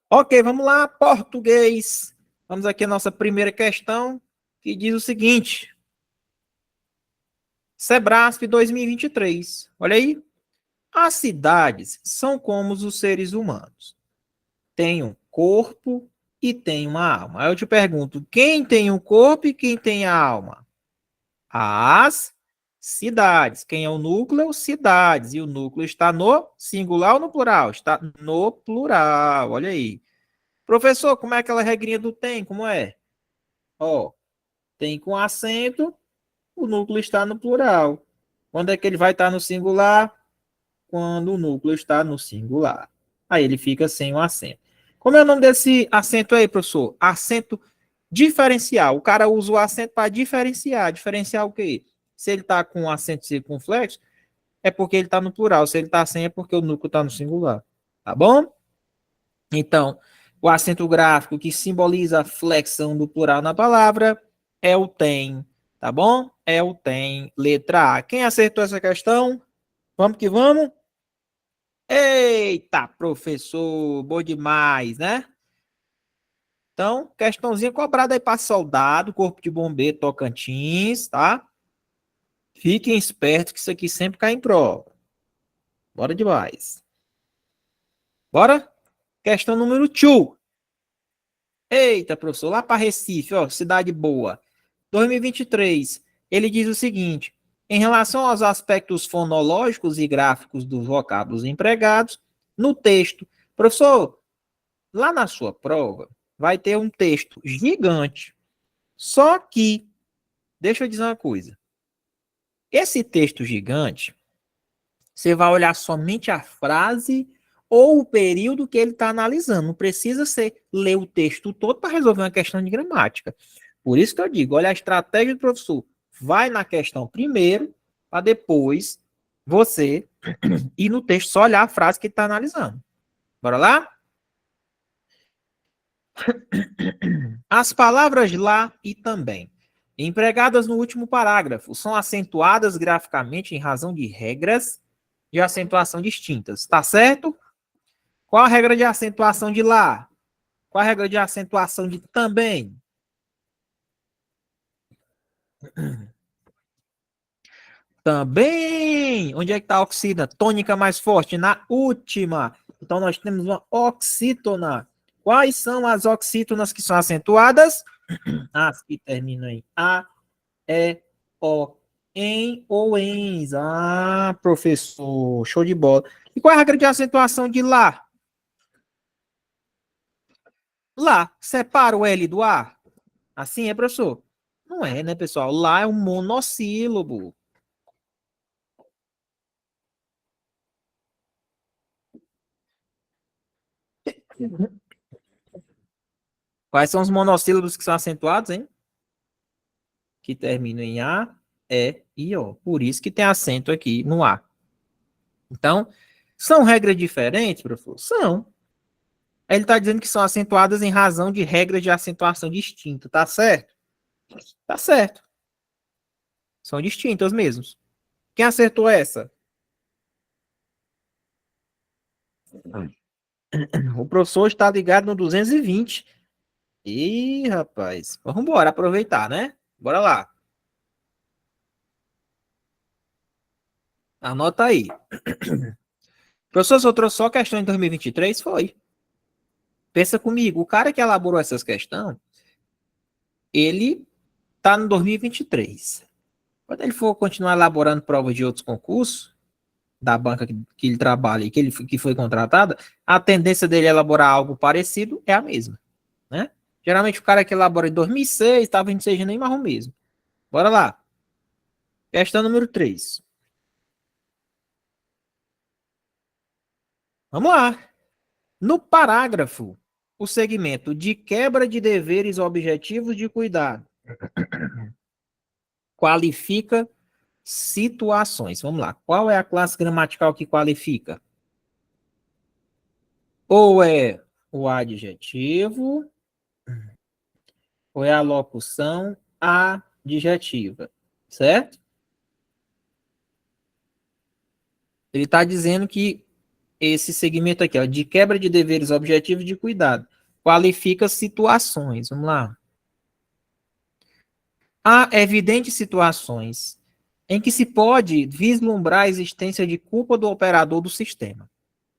Ok, vamos lá, português. Vamos aqui à nossa primeira questão, que diz o seguinte. Sebrasp 2023. Olha aí. As cidades são como os seres humanos. Tem um corpo e tem uma alma. Aí eu te pergunto, quem tem um corpo e quem tem a alma? As cidades. Quem é o núcleo? Cidades. E o núcleo está no singular ou no plural? Está no plural. Olha aí. Professor, como é aquela regrinha do tem? Como é? Ó, tem com acento, o núcleo está no plural. Quando é que ele vai estar no singular? Quando o núcleo está no singular. Aí ele fica sem o acento. Como é o nome desse acento aí, professor? Acento diferencial. O cara usa o acento para diferenciar. Diferenciar o quê? Se ele está com acento circunflexo, é porque ele está no plural. Se ele está sem, é porque o núcleo está no singular. Tá bom? Então, o acento gráfico que simboliza a flexão do plural na palavra é o tem. Tá bom? É o tem. Letra A. Quem acertou essa questão? Vamos que vamos? Eita, professor, bom demais, né? Então, questãozinha cobrada aí para soldado, Corpo de Bombeiro Tocantins, tá? Fiquem espertos que isso aqui sempre cai em prova. Bora demais. Bora? Questão número 2. Eita, professor, lá para Recife, ó, cidade boa. 2023, ele diz o seguinte: em relação aos aspectos fonológicos e gráficos dos vocábulos empregados no texto, professor, lá na sua prova, vai ter um texto gigante. Só que, deixa eu dizer uma coisa. Esse texto gigante, você vai olhar somente a frase ou o período que ele está analisando. Não precisa ser ler o texto todo para resolver uma questão de gramática. Por isso que eu digo, olha a estratégia do professor. Vai na questão primeiro, para depois você ir no texto só olhar a frase que ele está analisando. Bora lá? As palavras lá e também, empregadas no último parágrafo, são acentuadas graficamente em razão de regras de acentuação distintas. Tá certo? Qual a regra de acentuação de lá? Qual a regra de acentuação de também? Também! Onde é que está a oxida? Tônica mais forte? Na última. Então, nós temos uma oxítona. Quais são as oxítonas que são acentuadas? As que terminam em A, E, O, em ou ens. Ah, professor, show de bola. E qual é a regra de acentuação de lá? Lá, separa o L do A. Assim é, professor? Não é, né, pessoal? Lá é um monossílabo. Quais são os monossílabos que são acentuados, hein? Que terminam em A, E e O. Por isso que tem acento aqui no A. Então, são regras diferentes, professor? São. Ele está dizendo que são acentuadas em razão de regras de acentuação distintas, tá certo? Tá certo. São distintas mesmo. Quem acertou essa? O professor está ligado no 220. Ih, rapaz. Vamos embora, aproveitar, né? Bora lá. Anota aí. Professor, só trouxe só questão em 2023? Foi. Pensa comigo, o cara que elaborou essas questões, ele tá no 2023. Quando ele for continuar elaborando provas de outros concursos, da banca que ele trabalha e que foi contratada, a tendência dele elaborar algo parecido é a mesma, né? Geralmente o cara que elabora em 2006, talvez não seja nem mais o mesmo. Bora lá. Questão número 3. Vamos lá. No parágrafo, o segmento de quebra de deveres objetivos de cuidado qualifica situações. Vamos lá. Qual é a classe gramatical que qualifica? Ou é o adjetivo, ou é a locução adjetiva, certo? Ele está dizendo que esse segmento aqui, ó, de quebra de deveres objetivos de cuidado. Qualifica situações. Vamos lá. Há evidentes situações em que se pode vislumbrar a existência de culpa do operador do sistema,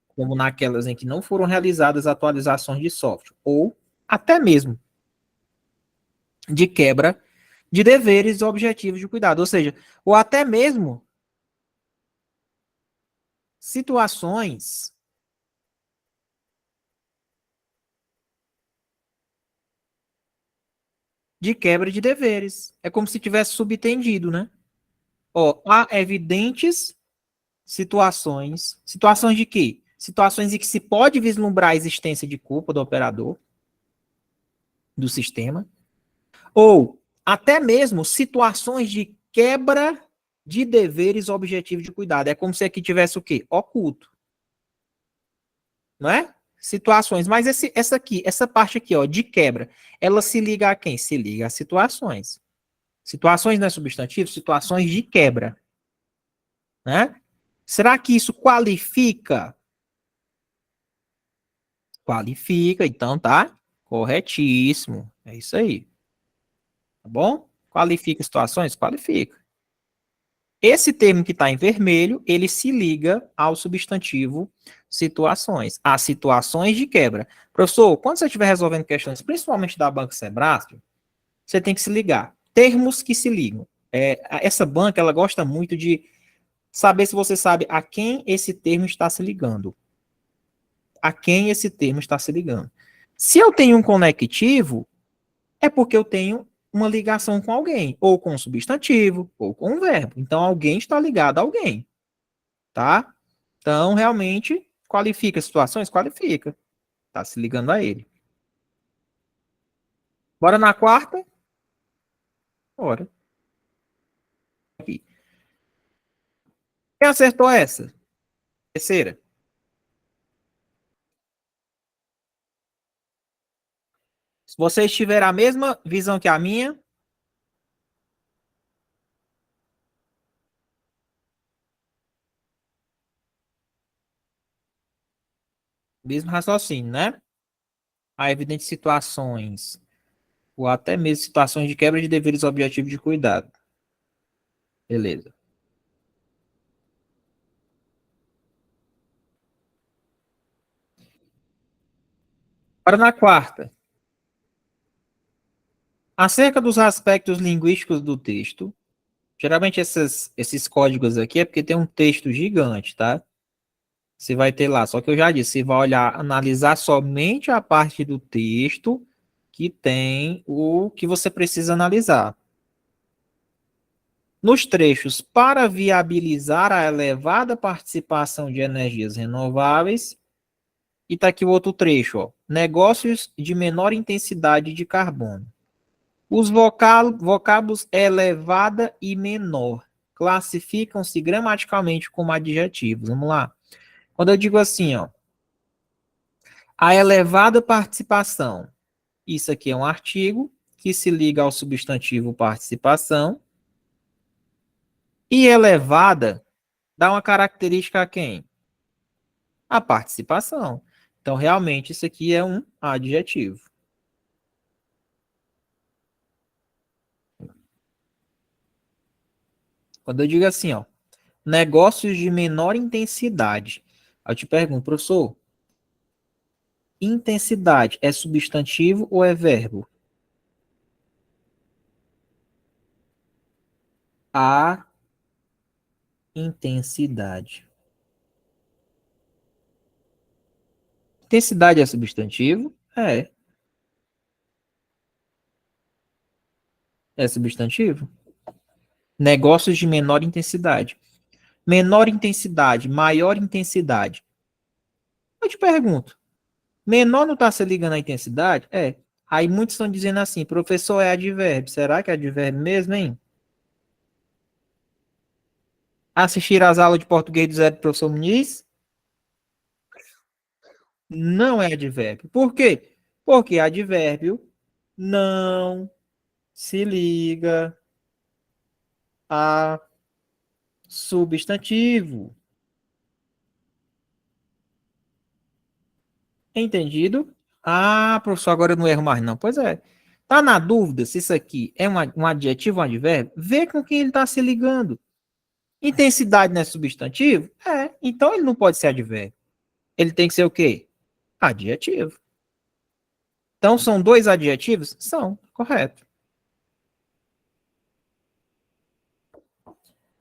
como naquelas em que não foram realizadas atualizações de software, ou até mesmo de quebra de deveres e objetivos de cuidado, ou seja, ou até mesmo situações de quebra de deveres. É como se tivesse subtendido, né? Ó, há evidentes situações. Situações de quê? Situações em que se pode vislumbrar a existência de culpa do operador do sistema, ou até mesmo situações de quebra de deveres objetivos de cuidado. É como se aqui tivesse o quê? Oculto, não é? Situações, mas essa aqui, essa parte aqui, ó, de quebra, ela se liga a quem? Se liga a situações. Situações não é substantivo, situações de quebra, né? Será que isso qualifica? Qualifica, então tá corretíssimo. É isso aí, tá bom? Qualifica situações? Qualifica. Esse termo que está em vermelho, ele se liga ao substantivo situações, as situações de quebra. Professor, quando você estiver resolvendo questões, principalmente da Banca Sebrasp, você tem que se ligar. Termos que se ligam. Essa banca, ela gosta muito de saber se você sabe a quem esse termo está se ligando. A quem esse termo está se ligando. Se eu tenho um conectivo, é porque eu tenho uma ligação com alguém, ou com um substantivo, ou com um verbo. Então, alguém está ligado a alguém, tá? Então, realmente, qualifica situações? Qualifica. Tá se ligando a ele. Bora na quarta? Bora. Aqui. Quem acertou essa? Terceira. Se vocês tiverem a mesma visão que a minha, mesmo raciocínio, né? Há evidentes situações, ou até mesmo situações de quebra de deveres objetivos de cuidado. Beleza. Para na quarta. Acerca dos aspectos linguísticos do texto, geralmente esses códigos aqui é porque tem um texto gigante, tá? Você vai ter lá, só que eu já disse, você vai olhar, analisar somente a parte do texto que tem o que você precisa analisar. Nos trechos, para viabilizar a elevada participação de energias renováveis, e tá aqui o outro trecho, ó, negócios de menor intensidade de carbono. Os vocábulos elevada e menor classificam-se gramaticalmente como adjetivos. Vamos lá. Quando eu digo assim, ó, a elevada participação, isso aqui é um artigo que se liga ao substantivo participação. E elevada dá uma característica a quem? A participação. Então, realmente, isso aqui é um adjetivo. Quando eu digo assim, ó, negócios de menor intensidade, eu te pergunto, professor, intensidade é substantivo ou é verbo? A intensidade. Intensidade é substantivo? É substantivo. Negócios de menor intensidade. Menor intensidade, maior intensidade. Eu te pergunto, menor não está se ligando à intensidade? É. Aí muitos estão dizendo assim, professor é advérbio. Será que é advérbio mesmo, hein? Assistir às aulas de português do Zé do professor Muniz? Não é advérbio. Por quê? Porque advérbio não se liga a substantivo. Entendido? Ah, professor, agora eu não erro mais não. Pois é. Tá na dúvida se isso aqui é um adjetivo ou um advérbio? Vê com quem ele está se ligando. Intensidade não é substantivo? É. Então ele não pode ser advérbio. Ele tem que ser o quê? Adjetivo. Então são dois adjetivos? São, correto.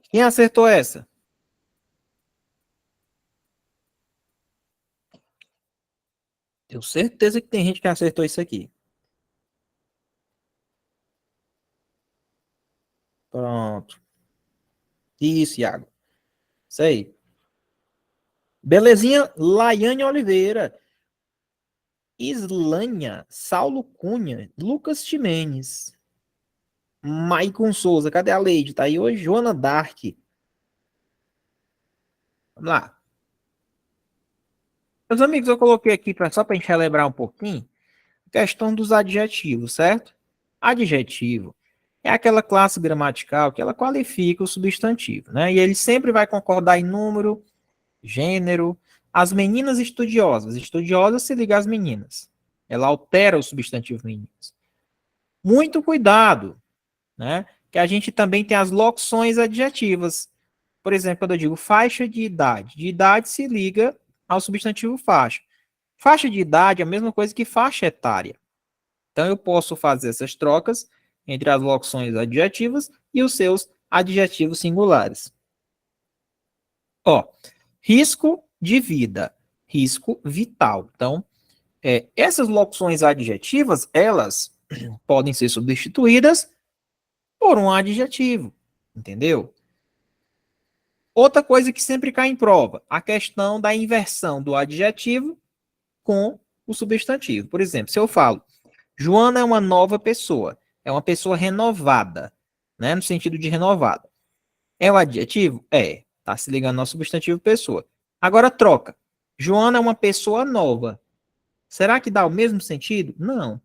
Quem acertou essa? Tenho certeza que tem gente que acertou isso aqui. Pronto. Isso, Iago. Isso aí. Belezinha, Laiane Oliveira. Islânia, Saulo Cunha, Lucas Timenes, Maicon Souza, cadê a Leide? Tá aí hoje, Joana Dark. Vamos lá. Meus amigos, eu coloquei aqui só para a gente relembrar um pouquinho a questão dos adjetivos, certo? Adjetivo é aquela classe gramatical que ela qualifica o substantivo, né? E ele sempre vai concordar em número, gênero. As meninas estudiosas, estudiosas se liga às meninas. Ela altera o substantivo meninas. Muito cuidado, né? Que a gente também tem as locuções adjetivas. Por exemplo, quando eu digo faixa de idade se liga ao substantivo faixa. Faixa de idade é a mesma coisa que faixa etária. Então eu posso fazer essas trocas entre as locuções adjetivas e os seus adjetivos singulares. Ó, risco de vida, risco vital. Então, essas locuções adjetivas, elas podem ser substituídas por um adjetivo, entendeu? Outra coisa que sempre cai em prova, a questão da inversão do adjetivo com o substantivo. Por exemplo, se eu falo, Joana é uma nova pessoa, é uma pessoa renovada, né, no sentido de renovada. É o adjetivo? É, tá se ligando ao substantivo pessoa. Agora troca. Joana é uma pessoa nova. Será que dá o mesmo sentido? Não.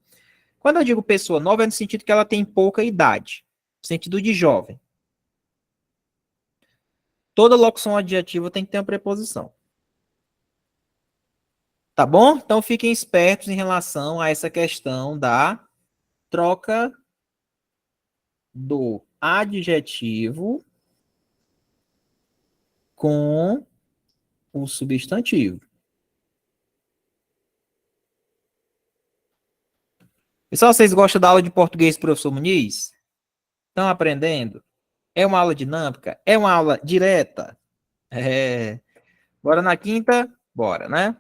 Quando eu digo pessoa nova, é no sentido que ela tem pouca idade, no sentido de jovem. Toda locução adjetiva tem que ter uma preposição. Tá bom? Então fiquem espertos em relação a essa questão da troca do adjetivo com o substantivo. Pessoal, vocês gostam da aula de português, professor Muniz? Estão aprendendo? É uma aula dinâmica? É uma aula direta? É. Bora na quinta? Bora, né?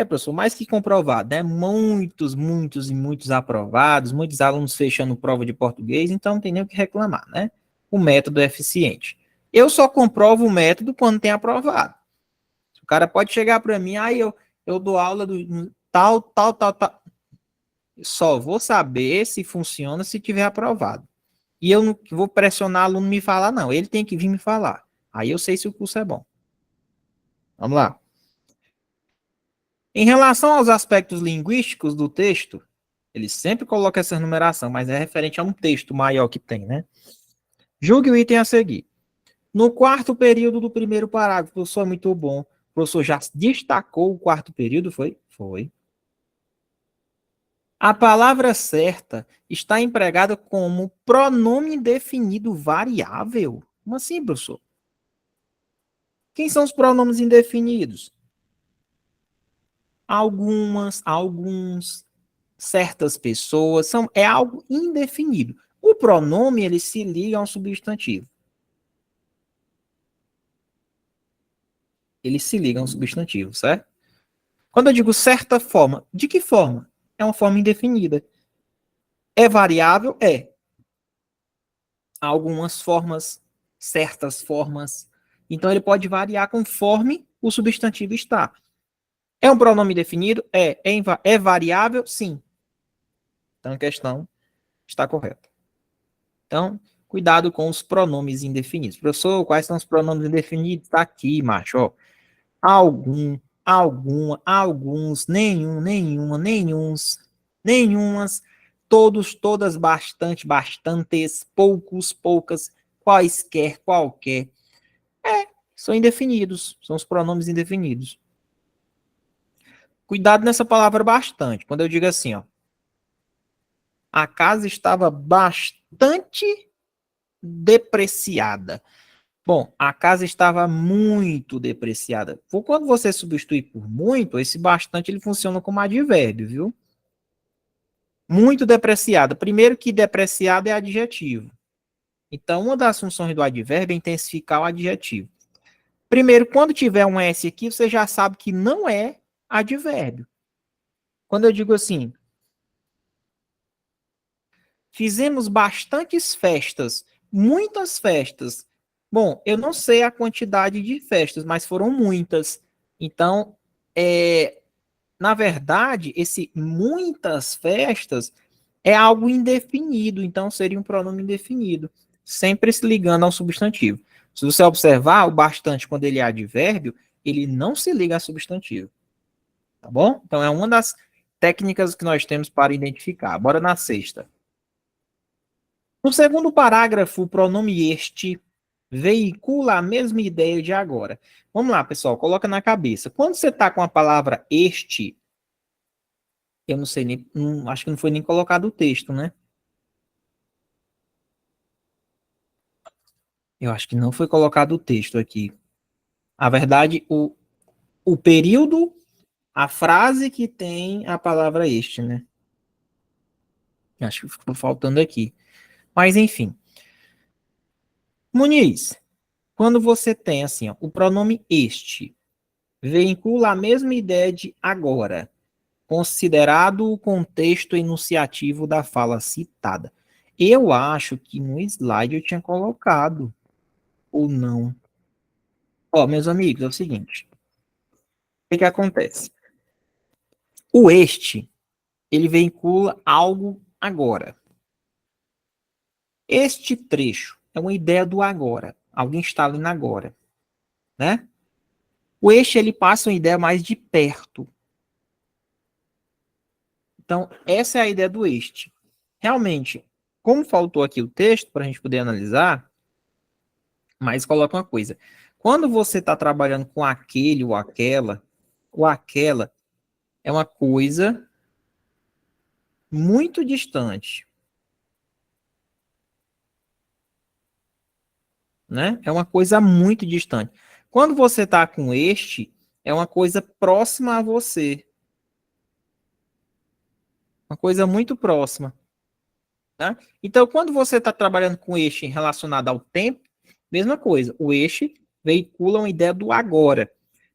Professor, mais que comprovado, né? Muitos e muitos aprovados, muitos alunos fechando prova de português, então não tem nem o que reclamar, né? O método é eficiente. Eu só comprovo o método quando tem aprovado. O cara pode chegar para mim, aí eu dou aula do tal. Só vou saber se funciona se tiver aprovado. E eu não vou pressionar o aluno me falar, não. Ele tem que vir me falar. Aí eu sei se o curso é bom. Vamos lá. Em relação aos aspectos linguísticos do texto, ele sempre coloca essa numeração, mas é referente a um texto maior que tem, né? Julgue o item a seguir. No quarto período do primeiro parágrafo, professor, é muito bom. O professor já destacou o quarto período, foi? Foi. A palavra certa está empregada como pronome indefinido variável. Como assim, professor? Quem são os pronomes indefinidos? Alguns, certas pessoas, é algo indefinido. O pronome, ele se liga a um substantivo. Ele se liga a um substantivo, certo? Quando eu digo certa forma, de que forma? É uma forma indefinida. É variável? É. Algumas formas, certas formas. Então, ele pode variar conforme o substantivo está. É um pronome definido? É variável? Sim. Então, a questão está correta. Então, cuidado com os pronomes indefinidos. Professor, quais são os pronomes indefinidos? Está aqui, macho. Ó. Algum, alguma, alguns, nenhum, nenhuma, nenhuns, nenhumas, todos, todas, bastante, bastantes, poucos, poucas, quaisquer, qualquer. São indefinidos, são os pronomes indefinidos. Cuidado nessa palavra bastante. Quando eu digo assim, ó, a casa estava bastante depreciada. Bom, a casa estava muito depreciada. Quando você substitui por muito, esse bastante ele funciona como advérbio, viu? Muito depreciada. Primeiro que depreciada é adjetivo. Então, uma das funções do advérbio é intensificar o adjetivo. Primeiro, quando tiver um S aqui, você já sabe que não é advérbio. Quando eu digo assim, fizemos bastantes festas, muitas festas. Bom, eu não sei a quantidade de festas, mas foram muitas. Então, na verdade, esse muitas festas é algo indefinido, então seria um pronome indefinido, sempre se ligando ao substantivo. Se você observar, o bastante, quando ele é advérbio, ele não se liga a substantivo. Tá bom? Então é uma das técnicas que nós temos para identificar. Bora na sexta. No segundo parágrafo, o pronome este veicula a mesma ideia de agora. Vamos lá, pessoal, coloca na cabeça. Quando você está com a palavra este, eu não sei nem, acho que não foi nem colocado o texto, né? Eu acho que não foi colocado o texto aqui. A verdade, o período, a frase que tem a palavra este, né? Acho que ficou faltando aqui. Mas enfim. Muniz, quando você tem assim, ó, o pronome este, veicula a mesma ideia de agora, considerado o contexto enunciativo da fala citada. Eu acho que no slide eu tinha colocado, ou não. Ó, meus amigos, é o seguinte. O que que acontece? O este, ele vincula algo agora. Este trecho é uma ideia do agora. Alguém está ali no agora, né? O este, ele passa uma ideia mais de perto. Então, essa é a ideia do este. Realmente, como faltou aqui o texto para a gente poder analisar, mas coloca uma coisa. Quando você está trabalhando com aquele ou aquela, o aquela é uma coisa muito distante, né? É uma coisa muito distante. Quando você está com este, é uma coisa próxima a você, uma coisa muito próxima, né? Então, quando você está trabalhando com este relacionado ao tempo, mesma coisa. O este veicula uma ideia do agora.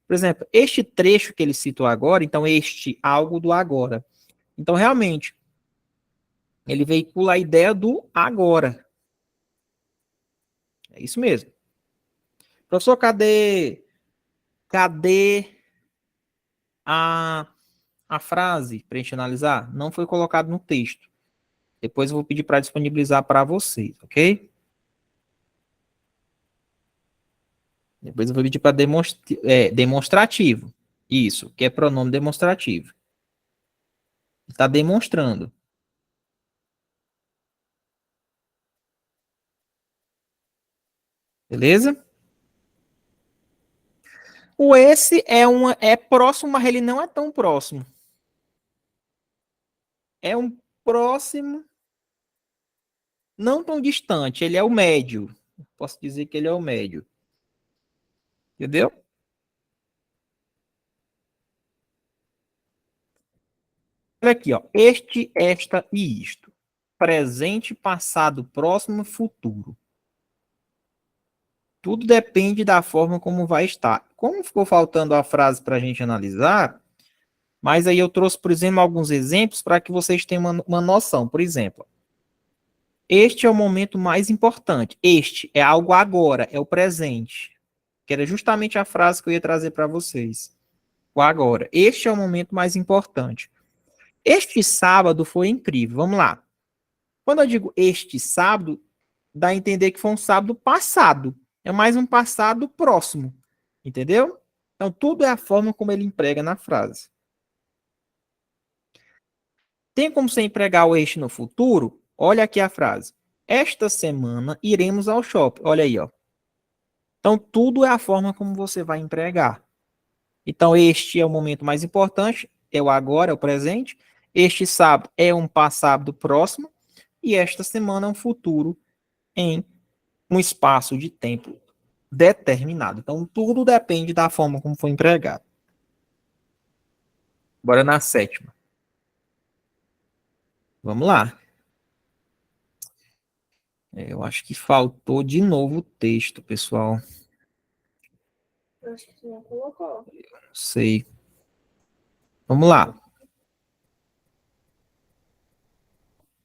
Por exemplo, este trecho que ele citou agora, então este algo do agora. Então, realmente, ele veicula a ideia do agora. É isso mesmo. Professor, cadê a, a frase para a gente analisar? Não foi colocado no texto. Depois eu vou pedir para disponibilizar para vocês, ok? Depois eu vou pedir para demonstrativo. Isso, que é pronome demonstrativo. Está demonstrando. Beleza? O esse é próximo, mas ele não é tão próximo. É um próximo, não tão distante. Ele é o médio. Posso dizer que ele é o médio. Entendeu? Olha aqui, ó. Este, esta e isto. Presente, passado, próximo, futuro. Tudo depende da forma como vai estar. Como ficou faltando a frase para a gente analisar, mas aí eu trouxe, por exemplo, alguns exemplos para que vocês tenham uma noção. Por exemplo, este é o momento mais importante. Este é algo agora, é o presente. Que era justamente a frase que eu ia trazer para vocês. O agora. Este é o momento mais importante. Este sábado foi incrível. Vamos lá. Quando eu digo este sábado, dá a entender que foi um sábado passado. É mais um passado próximo. Entendeu? Então, tudo é a forma como ele emprega na frase. Tem como você empregar o este no futuro? Olha aqui a frase. Esta semana iremos ao shopping. Olha aí, ó. Então, tudo é a forma como você vai empregar. Então, este é o momento mais importante, é o agora, é o presente. Este sábado é um passado próximo. E esta semana é um futuro em um espaço de tempo determinado. Então, tudo depende da forma como foi empregado. Bora na sétima. Vamos lá. Eu acho que faltou de novo o texto, pessoal. Eu acho que tu não colocou. Não sei. Vamos lá.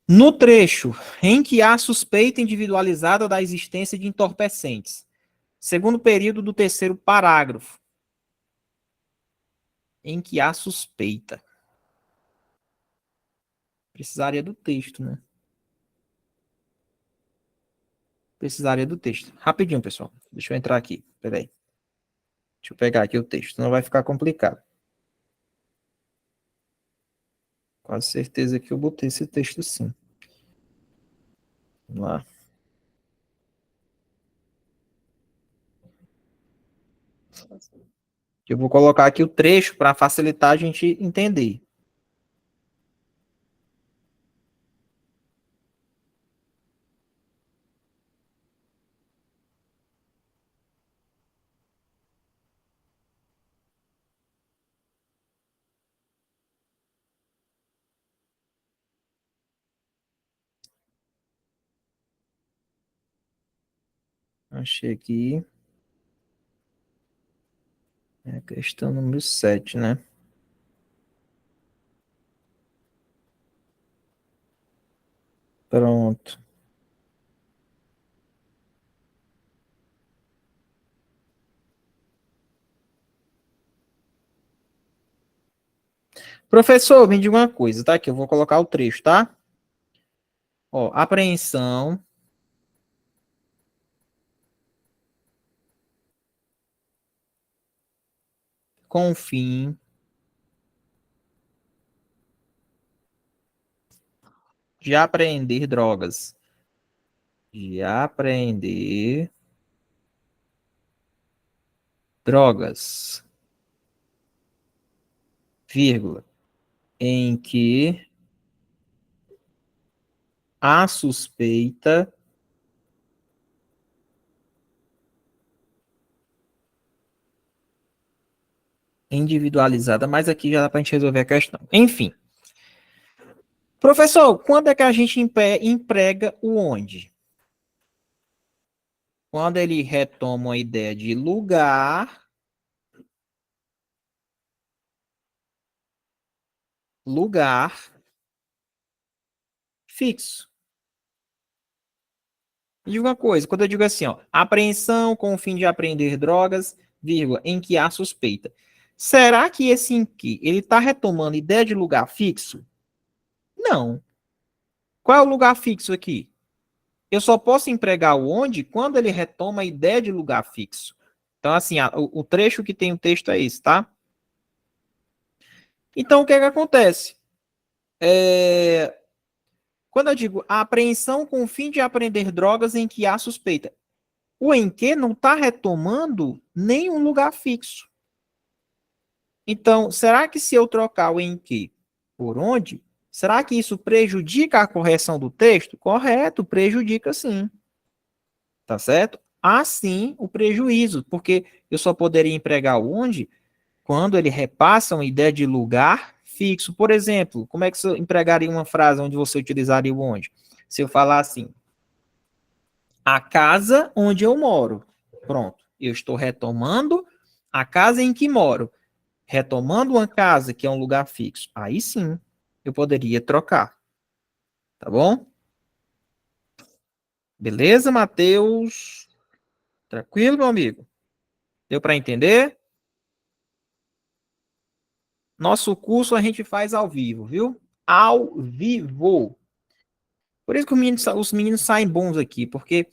No trecho em que há suspeita individualizada da existência de entorpecentes, segundo período do terceiro parágrafo, em que há suspeita. Precisaria do texto, né? Precisaria do texto. Rapidinho, pessoal. Deixa eu entrar aqui. Peraí. Deixa eu pegar aqui o texto, não vai ficar complicado. Quase certeza que eu botei esse texto sim. Vamos lá. Eu vou colocar aqui o trecho para facilitar a gente entender. Achei aqui. É a questão número 7, né? Pronto. Professor, me diga uma coisa, tá? Aqui eu vou colocar o trecho, tá? Ó, apreensão. Com o fim de apreender drogas. De apreender drogas. Vírgula. Em que a suspeita individualizada, mas aqui já dá para a gente resolver a questão. Enfim. Professor, quando é que a gente emprega o onde? Quando ele retoma a ideia de lugar fixo. E diga uma coisa, quando eu digo assim, ó, apreensão com o fim de apreender drogas, vírgula, em que há suspeita. Será que esse em que ele está retomando ideia de lugar fixo? Não. Qual é o lugar fixo aqui? Eu só posso empregar o onde quando ele retoma a ideia de lugar fixo. Então, assim, o trecho que tem o texto é esse, tá? Então, o que é que acontece? Quando eu digo a apreensão com o fim de apreender drogas em que há suspeita, o em que não está retomando nenhum lugar fixo. Então, será que se eu trocar o em que por onde, será que isso prejudica a correção do texto? Correto, prejudica sim. Tá certo? Há sim o prejuízo, porque eu só poderia empregar o onde quando ele repassa uma ideia de lugar fixo. Por exemplo, como é que você empregaria uma frase onde você utilizaria o onde? Se eu falar assim, a casa onde eu moro. Pronto, eu estou retomando a casa em que moro. Retomando uma casa que é um lugar fixo. Aí sim, eu poderia trocar. Tá bom? Beleza, Matheus? Tranquilo, meu amigo? Deu para entender? Nosso curso a gente faz ao vivo, viu? Ao vivo. Por isso que os meninos saem bons aqui, porque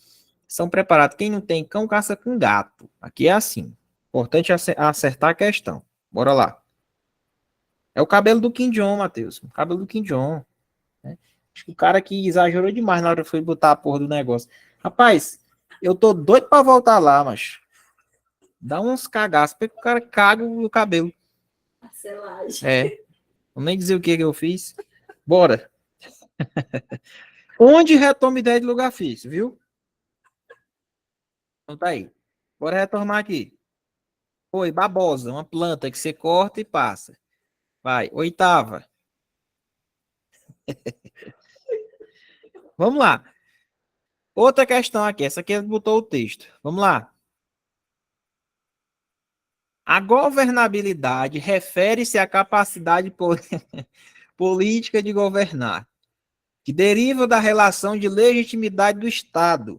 são preparados. Quem não tem cão, caça com gato. Aqui é assim. Importante acertar a questão. Bora lá. É o cabelo do Kim Jong, Matheus. O cabelo do Kim Jong. Né? Acho que o cara que exagerou demais na hora que foi botar a porra do negócio. Rapaz, eu tô doido pra voltar lá, mas Dá uns cagaços, porque o cara caga o cabelo. Parcelagem. É. Vou nem dizer o que eu fiz. Bora. Onde retoma ideia de lugar fixo, viu? Então tá aí. Bora retomar aqui. Foi, babosa, uma planta que você corta e passa. Vai, oitava. Vamos lá. Outra questão aqui. Essa aqui botou o texto. Vamos lá. A governabilidade refere-se à capacidade política de governar, que deriva da relação de legitimidade do Estado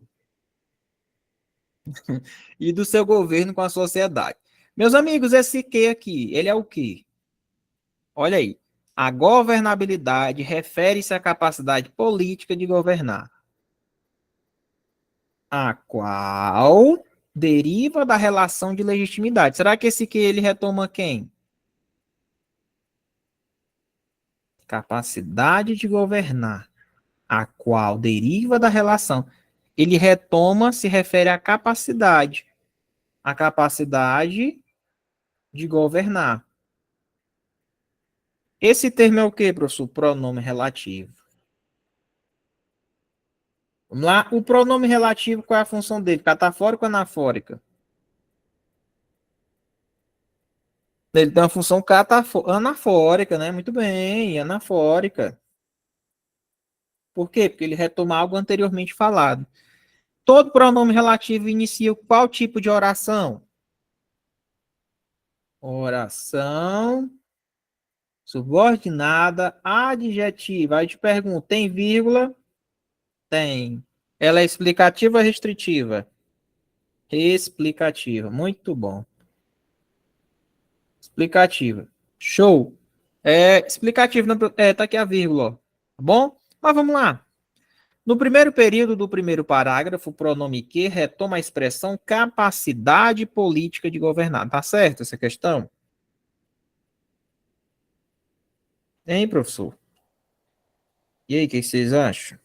e do seu governo com a sociedade. Meus amigos, esse que aqui, ele é o quê? Olha aí. A governabilidade refere-se à capacidade política de governar, a qual deriva da relação de legitimidade. Será que esse que ele retoma quem? Capacidade de governar, a qual deriva da relação. Ele retoma, se refere à capacidade. A capacidade de governar. Esse termo é o quê, professor? Pronome relativo. Vamos lá. O pronome relativo, qual é a função dele? Catafórica ou anafórica? Ele tem uma função anafórica, né? Muito bem, anafórica. Por quê? Porque ele retoma algo anteriormente falado. Todo pronome relativo inicia qual tipo de oração? Oração subordinada adjetiva. Aí eu te pergunto, tem vírgula? Tem. Ela é explicativa ou restritiva? Explicativa. Muito bom. Explicativa. Show. Explicativo. Tá aqui a vírgula, ó. Tá bom? Mas vamos lá. No primeiro período do primeiro parágrafo, o pronome que retoma a expressão capacidade política de governar. Tá certo essa questão? Hein, professor? E aí, o que vocês acham?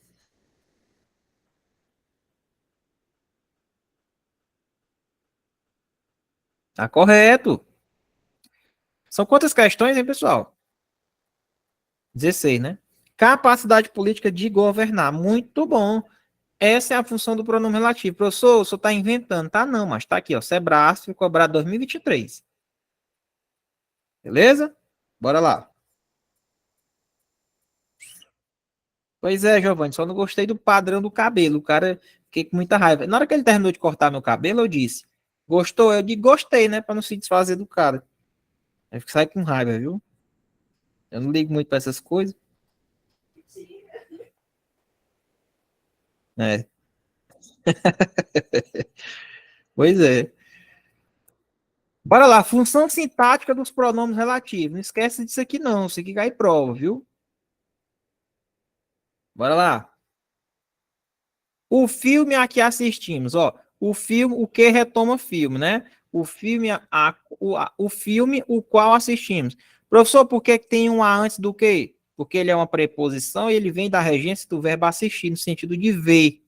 Tá correto. São quantas questões, hein, pessoal? 16, né? Capacidade política de governar. Muito bom. Essa é a função do pronome relativo. Professor, o senhor está inventando. Tá não, mas tá aqui, ó. Sebrasf, cobrado 2023. Beleza? Bora lá. Pois é, Giovanni, só não gostei do padrão do cabelo. O cara, fiquei com muita raiva. Na hora que ele terminou de cortar meu cabelo, eu disse: Gostou? Eu digo: Gostei, né? Para não se desfazer do cara. Aí sai com raiva, viu? Eu não ligo muito para essas coisas. É. Pois é. Bora lá. Função sintática dos pronomes relativos. Não esquece disso aqui, não. Isso aqui cai em prova, viu? Bora lá. O filme a que assistimos, ó. O filme, o que retoma filme, né? O filme, o filme o qual assistimos. Professor, por que tem um a antes do que? Porque ele é uma preposição e ele vem da regência do verbo assistir, no sentido de ver.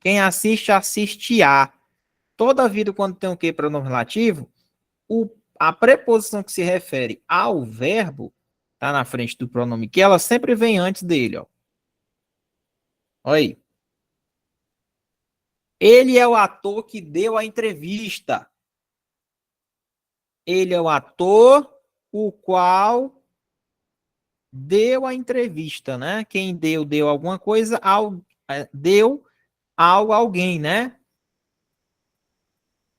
Quem assiste, assiste a. Toda vida, quando tem o que pronome relativo, a preposição que se refere ao verbo, tá na frente do pronome que, ela sempre vem antes dele, ó. Olha aí. Ele é o ator que deu a entrevista. Ele é o ator o qual deu a entrevista, né? Quem deu alguma coisa, deu algo a alguém, né?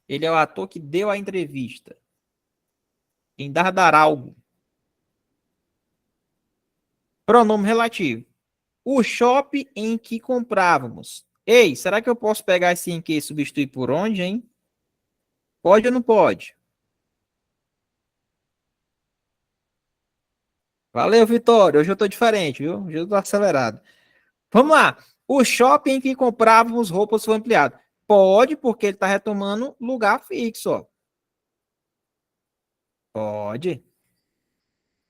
Ele é o ator que deu a entrevista. Quem dar algo. Pronome relativo. O shopping em que comprávamos. Ei, será que eu posso pegar esse em que e substituir por onde, hein? Pode ou não pode? Valeu, Vitória. Hoje eu tô diferente, viu? Hoje eu tô acelerado. Vamos lá. O shopping em que comprávamos roupas foi ampliado. Pode, porque ele está retomando lugar fixo, ó. Pode.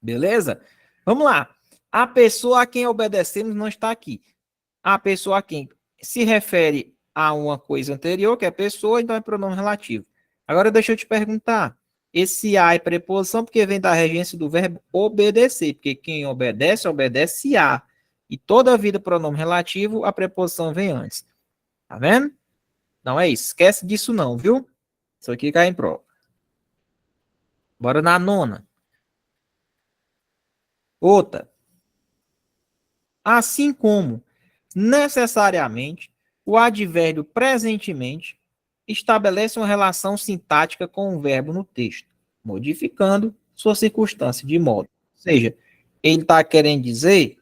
Beleza? Vamos lá. A pessoa a quem obedecemos não está aqui. A pessoa a quem se refere a uma coisa anterior, que é pessoa, então é pronome relativo. Agora deixa eu te perguntar. Esse a é preposição porque vem da regência do verbo obedecer, porque quem obedece, obedece a. E toda a vida pronome relativo, a preposição vem antes. Tá vendo? Não é isso. Esquece disso não, viu? Isso aqui cai em prova. Bora na nona. Outra. Assim como, necessariamente, o advérbio presentemente estabelece uma relação sintática com o verbo no texto, modificando sua circunstância de modo. Ou seja, ele está querendo dizer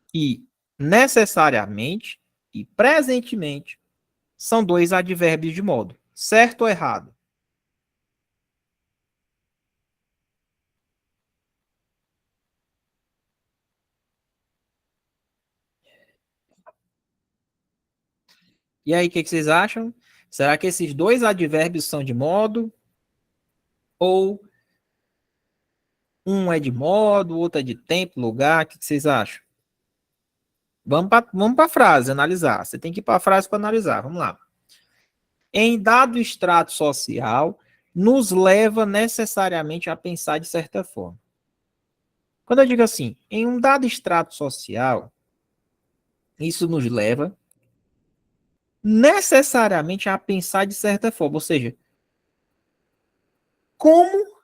que necessariamente e presentemente são dois advérbios de modo. Certo ou errado? E aí, o que vocês acham? Será que esses dois advérbios são de modo? Ou um é de modo, o outro é de tempo, lugar? O que vocês acham? Vamos para a frase, analisar. Você tem que ir para a frase para analisar. Vamos lá. Em dado extrato social, nos leva necessariamente a pensar de certa forma. Quando eu digo assim, em um dado extrato social, isso nos leva necessariamente a pensar de certa forma. Ou seja, como,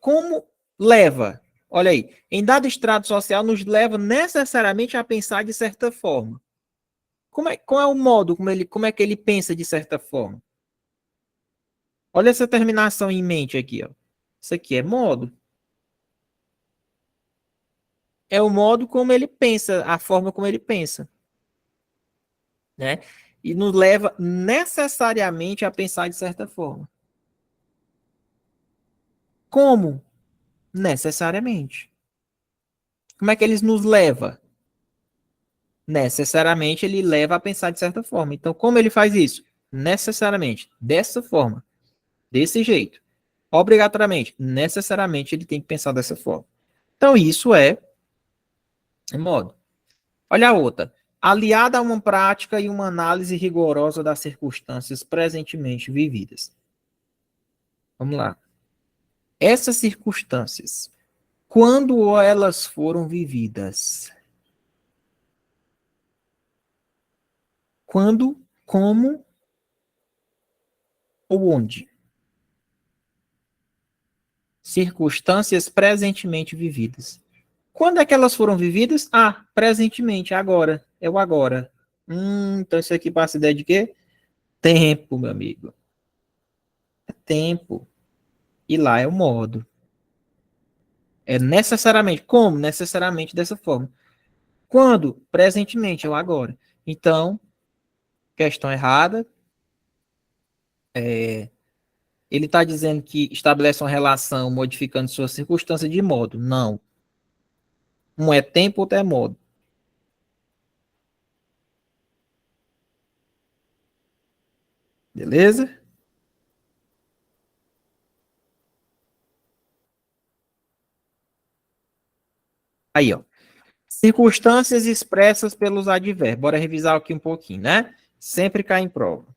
como leva? Olha aí, em dado extrato social, nos leva necessariamente a pensar de certa forma. Qual é o modo como é que ele pensa de certa forma? Olha essa terminação em mente aqui, ó. Isso aqui é modo. É o modo como ele pensa, a forma como ele pensa, né? E nos leva necessariamente a pensar de certa forma. Como? Necessariamente. Como é que eles nos leva? Necessariamente ele leva a pensar de certa forma. Então, como ele faz isso? Necessariamente, dessa forma, desse jeito. Obrigatoriamente, necessariamente ele tem que pensar dessa forma. Então, isso é modo. Olha a outra. Aliada a uma prática e uma análise rigorosa das circunstâncias presentemente vividas. Vamos lá. Essas circunstâncias, quando elas foram vividas? Quando, como ou onde? Circunstâncias presentemente vividas. Quando é que elas foram vividas? Ah, presentemente, agora. É o agora. Então isso aqui passa ideia de quê? Tempo, meu amigo. É tempo. E lá é o modo. É necessariamente. Como? Necessariamente dessa forma. Quando? Presentemente, é o agora. Então, questão errada. Ele está dizendo que estabelece uma relação modificando sua circunstância de modo. Não. Um é tempo, outro é modo. Beleza? Aí, ó. Circunstâncias expressas pelos advérbios. Bora revisar aqui um pouquinho, né? Sempre cai em prova.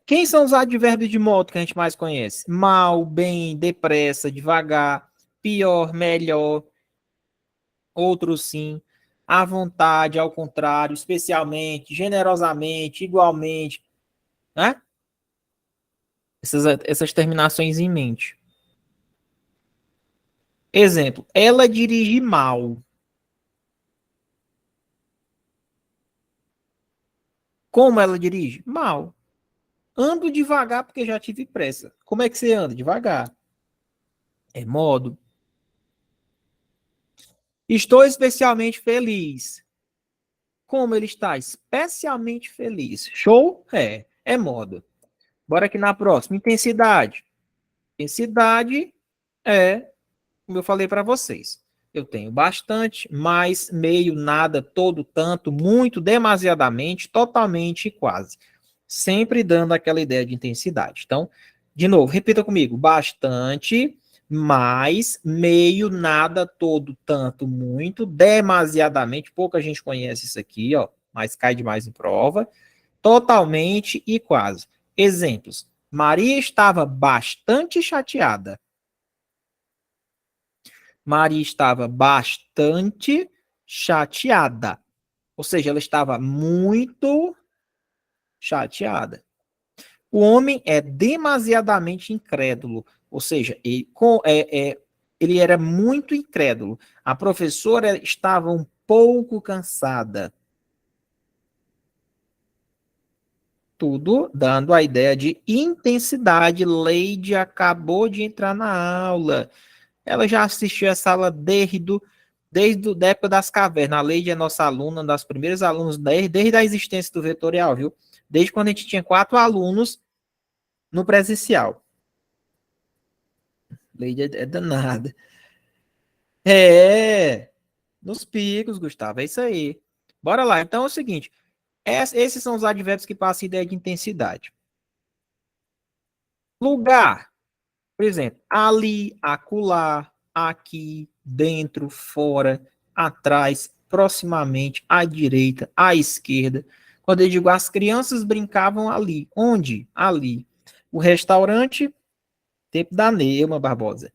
Quem são os advérbios de modo que a gente mais conhece? Mal, bem, depressa, devagar, pior, melhor, outros sim, à vontade, ao contrário, especialmente, generosamente, igualmente, né? Essas terminações em mente. Exemplo, ela dirige mal. Como ela dirige? Mal. Ando devagar porque já tive pressa. Como é que você anda? Devagar. É modo. Estou especialmente feliz. Como ele está? Especialmente feliz. Show? É modo. Bora aqui na próxima. Intensidade. Intensidade é, como eu falei para vocês. Eu tenho bastante, mais, meio, nada, todo, tanto, muito, demasiadamente, totalmente e quase. Sempre dando aquela ideia de intensidade. Então, de novo, repita comigo. Bastante, mais, meio, nada, todo, tanto, muito, demasiadamente, pouca gente conhece isso aqui, ó, mas cai demais em prova, totalmente e quase. Exemplos. Maria estava bastante chateada. Maria estava bastante chateada. Ou seja, ela estava muito chateada. O homem é demasiadamente incrédulo. Ou seja, ele era muito incrédulo. A professora estava um pouco cansada. Tudo dando a ideia de intensidade. Leide acabou de entrar na aula. Ela já assistiu essa aula desde a época das cavernas. A Leide é nossa aluna, uma das primeiras alunas, desde a existência do vetorial, viu? Desde quando a gente tinha 4 alunos no presencial. Leide é danada. É, nos picos, Gustavo, é isso aí. Bora lá. Então é o seguinte: esses são os advérbios que passam a ideia de intensidade. Lugar, por exemplo, ali, acolá, aqui, dentro, fora, atrás, proximamente, à direita, à esquerda. Quando eu digo as crianças brincavam ali. Onde? Ali. O restaurante, tempo da Neuma Barbosa.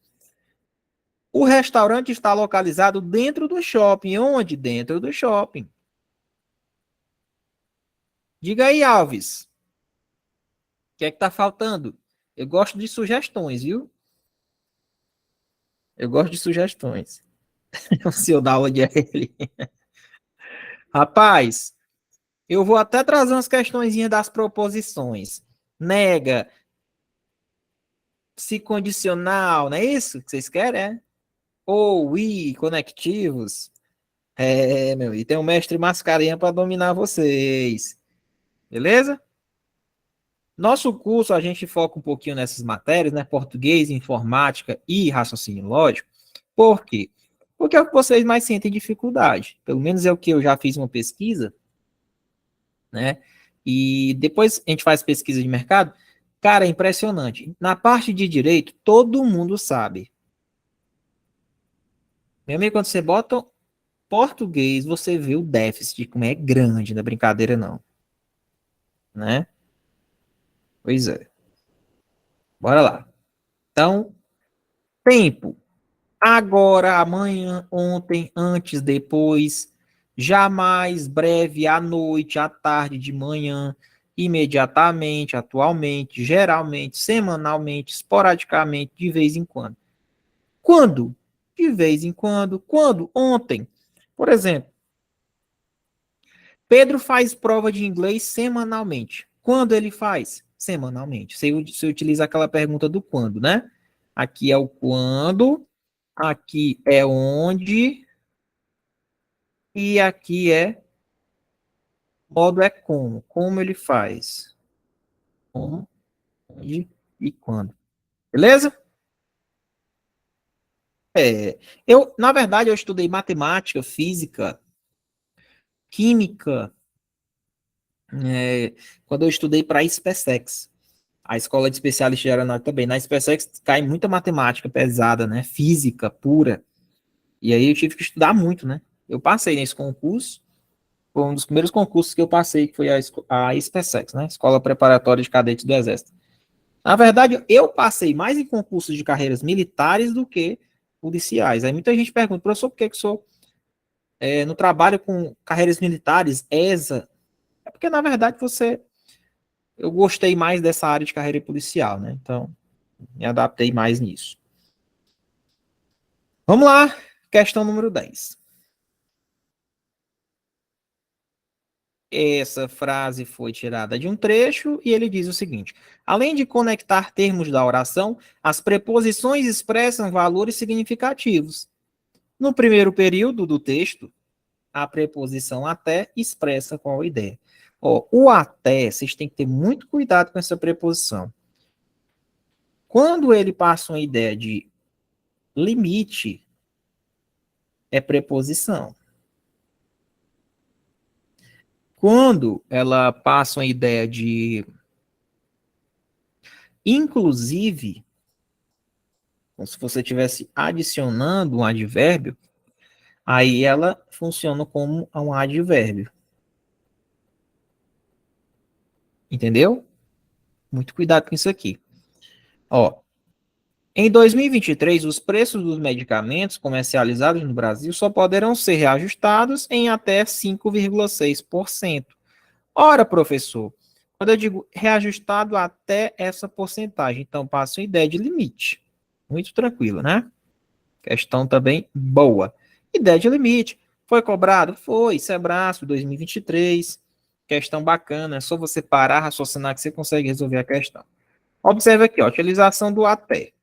O restaurante está localizado dentro do shopping. Onde? Dentro do shopping. Diga aí, Alves. O que é que tá faltando? Eu gosto de sugestões, viu? Eu gosto de sugestões. Se eu dar aula de ele. Rapaz, eu vou até trazer umas questõezinhas das proposições. Nega, se condicional, não é isso que vocês querem, é? Ou e conectivos. É, meu, e tem um mestre mascarinha para dominar vocês. Beleza? Nosso curso, a gente foca um pouquinho nessas matérias, né? Português, informática e raciocínio lógico. Por quê? Porque é o que vocês mais sentem dificuldade. Pelo menos é o que eu já fiz uma pesquisa, né? E depois a gente faz pesquisa de mercado. Cara, é impressionante. Na parte de direito, todo mundo sabe. Meu amigo, quando você bota português, você vê o déficit, como é grande, não é brincadeira não, né? Pois é. Bora lá. Então, tempo. Agora, amanhã, ontem, antes, depois, jamais, breve, à noite, à tarde, de manhã, imediatamente, atualmente, geralmente, semanalmente, esporadicamente, de vez em quando. Quando? De vez em quando. Quando? Ontem. Por exemplo, Pedro faz prova de inglês semanalmente. Quando ele faz? Semanalmente. Você utiliza aquela pergunta do quando, né? Aqui é o quando, aqui é onde, e aqui é modo é como. Como ele faz? Como, onde e quando. Beleza? Na verdade, eu estudei matemática, física, química, quando eu estudei para a SpaceX. A escola de especialista de aeronáutica também. Na SpaceX cai muita matemática pesada, né? Física pura. E aí eu tive que estudar muito, né? Eu passei nesse concurso. Foi um dos primeiros concursos que eu passei, que foi a SpaceX, né? Escola Preparatória de Cadetes do Exército. Na verdade, eu passei mais em concursos de carreiras militares do que policiais. Aí muita gente pergunta, professor, por que que sou no trabalho com carreiras militares, ESA? É porque, na verdade, eu gostei mais dessa área de carreira policial, né? Então, me adaptei mais nisso. Vamos lá, questão número 10. Essa frase foi tirada de um trecho e ele diz o seguinte: além de conectar termos da oração, as preposições expressam valores significativos. No primeiro período do texto, a preposição até expressa qual ideia. Ó, o até, vocês têm que ter muito cuidado com essa preposição. Quando ele passa uma ideia de limite, é preposição. Quando ela passa uma ideia de inclusive, Como se você estivesse adicionando um advérbio, aí ela funciona como um advérbio. Entendeu? Muito cuidado com isso aqui. Ó, em 2023, os preços dos medicamentos comercializados no Brasil só poderão ser reajustados em até 5,6%. Ora, professor, quando eu digo reajustado até essa porcentagem, então passa uma ideia de limite. Muito tranquilo, né? Questão também boa. Ideia de limite. Foi cobrado? Foi. Sebraço 2023. Questão bacana. É só você parar, raciocinar que você consegue resolver a questão. Observe aqui, ó, utilização do até.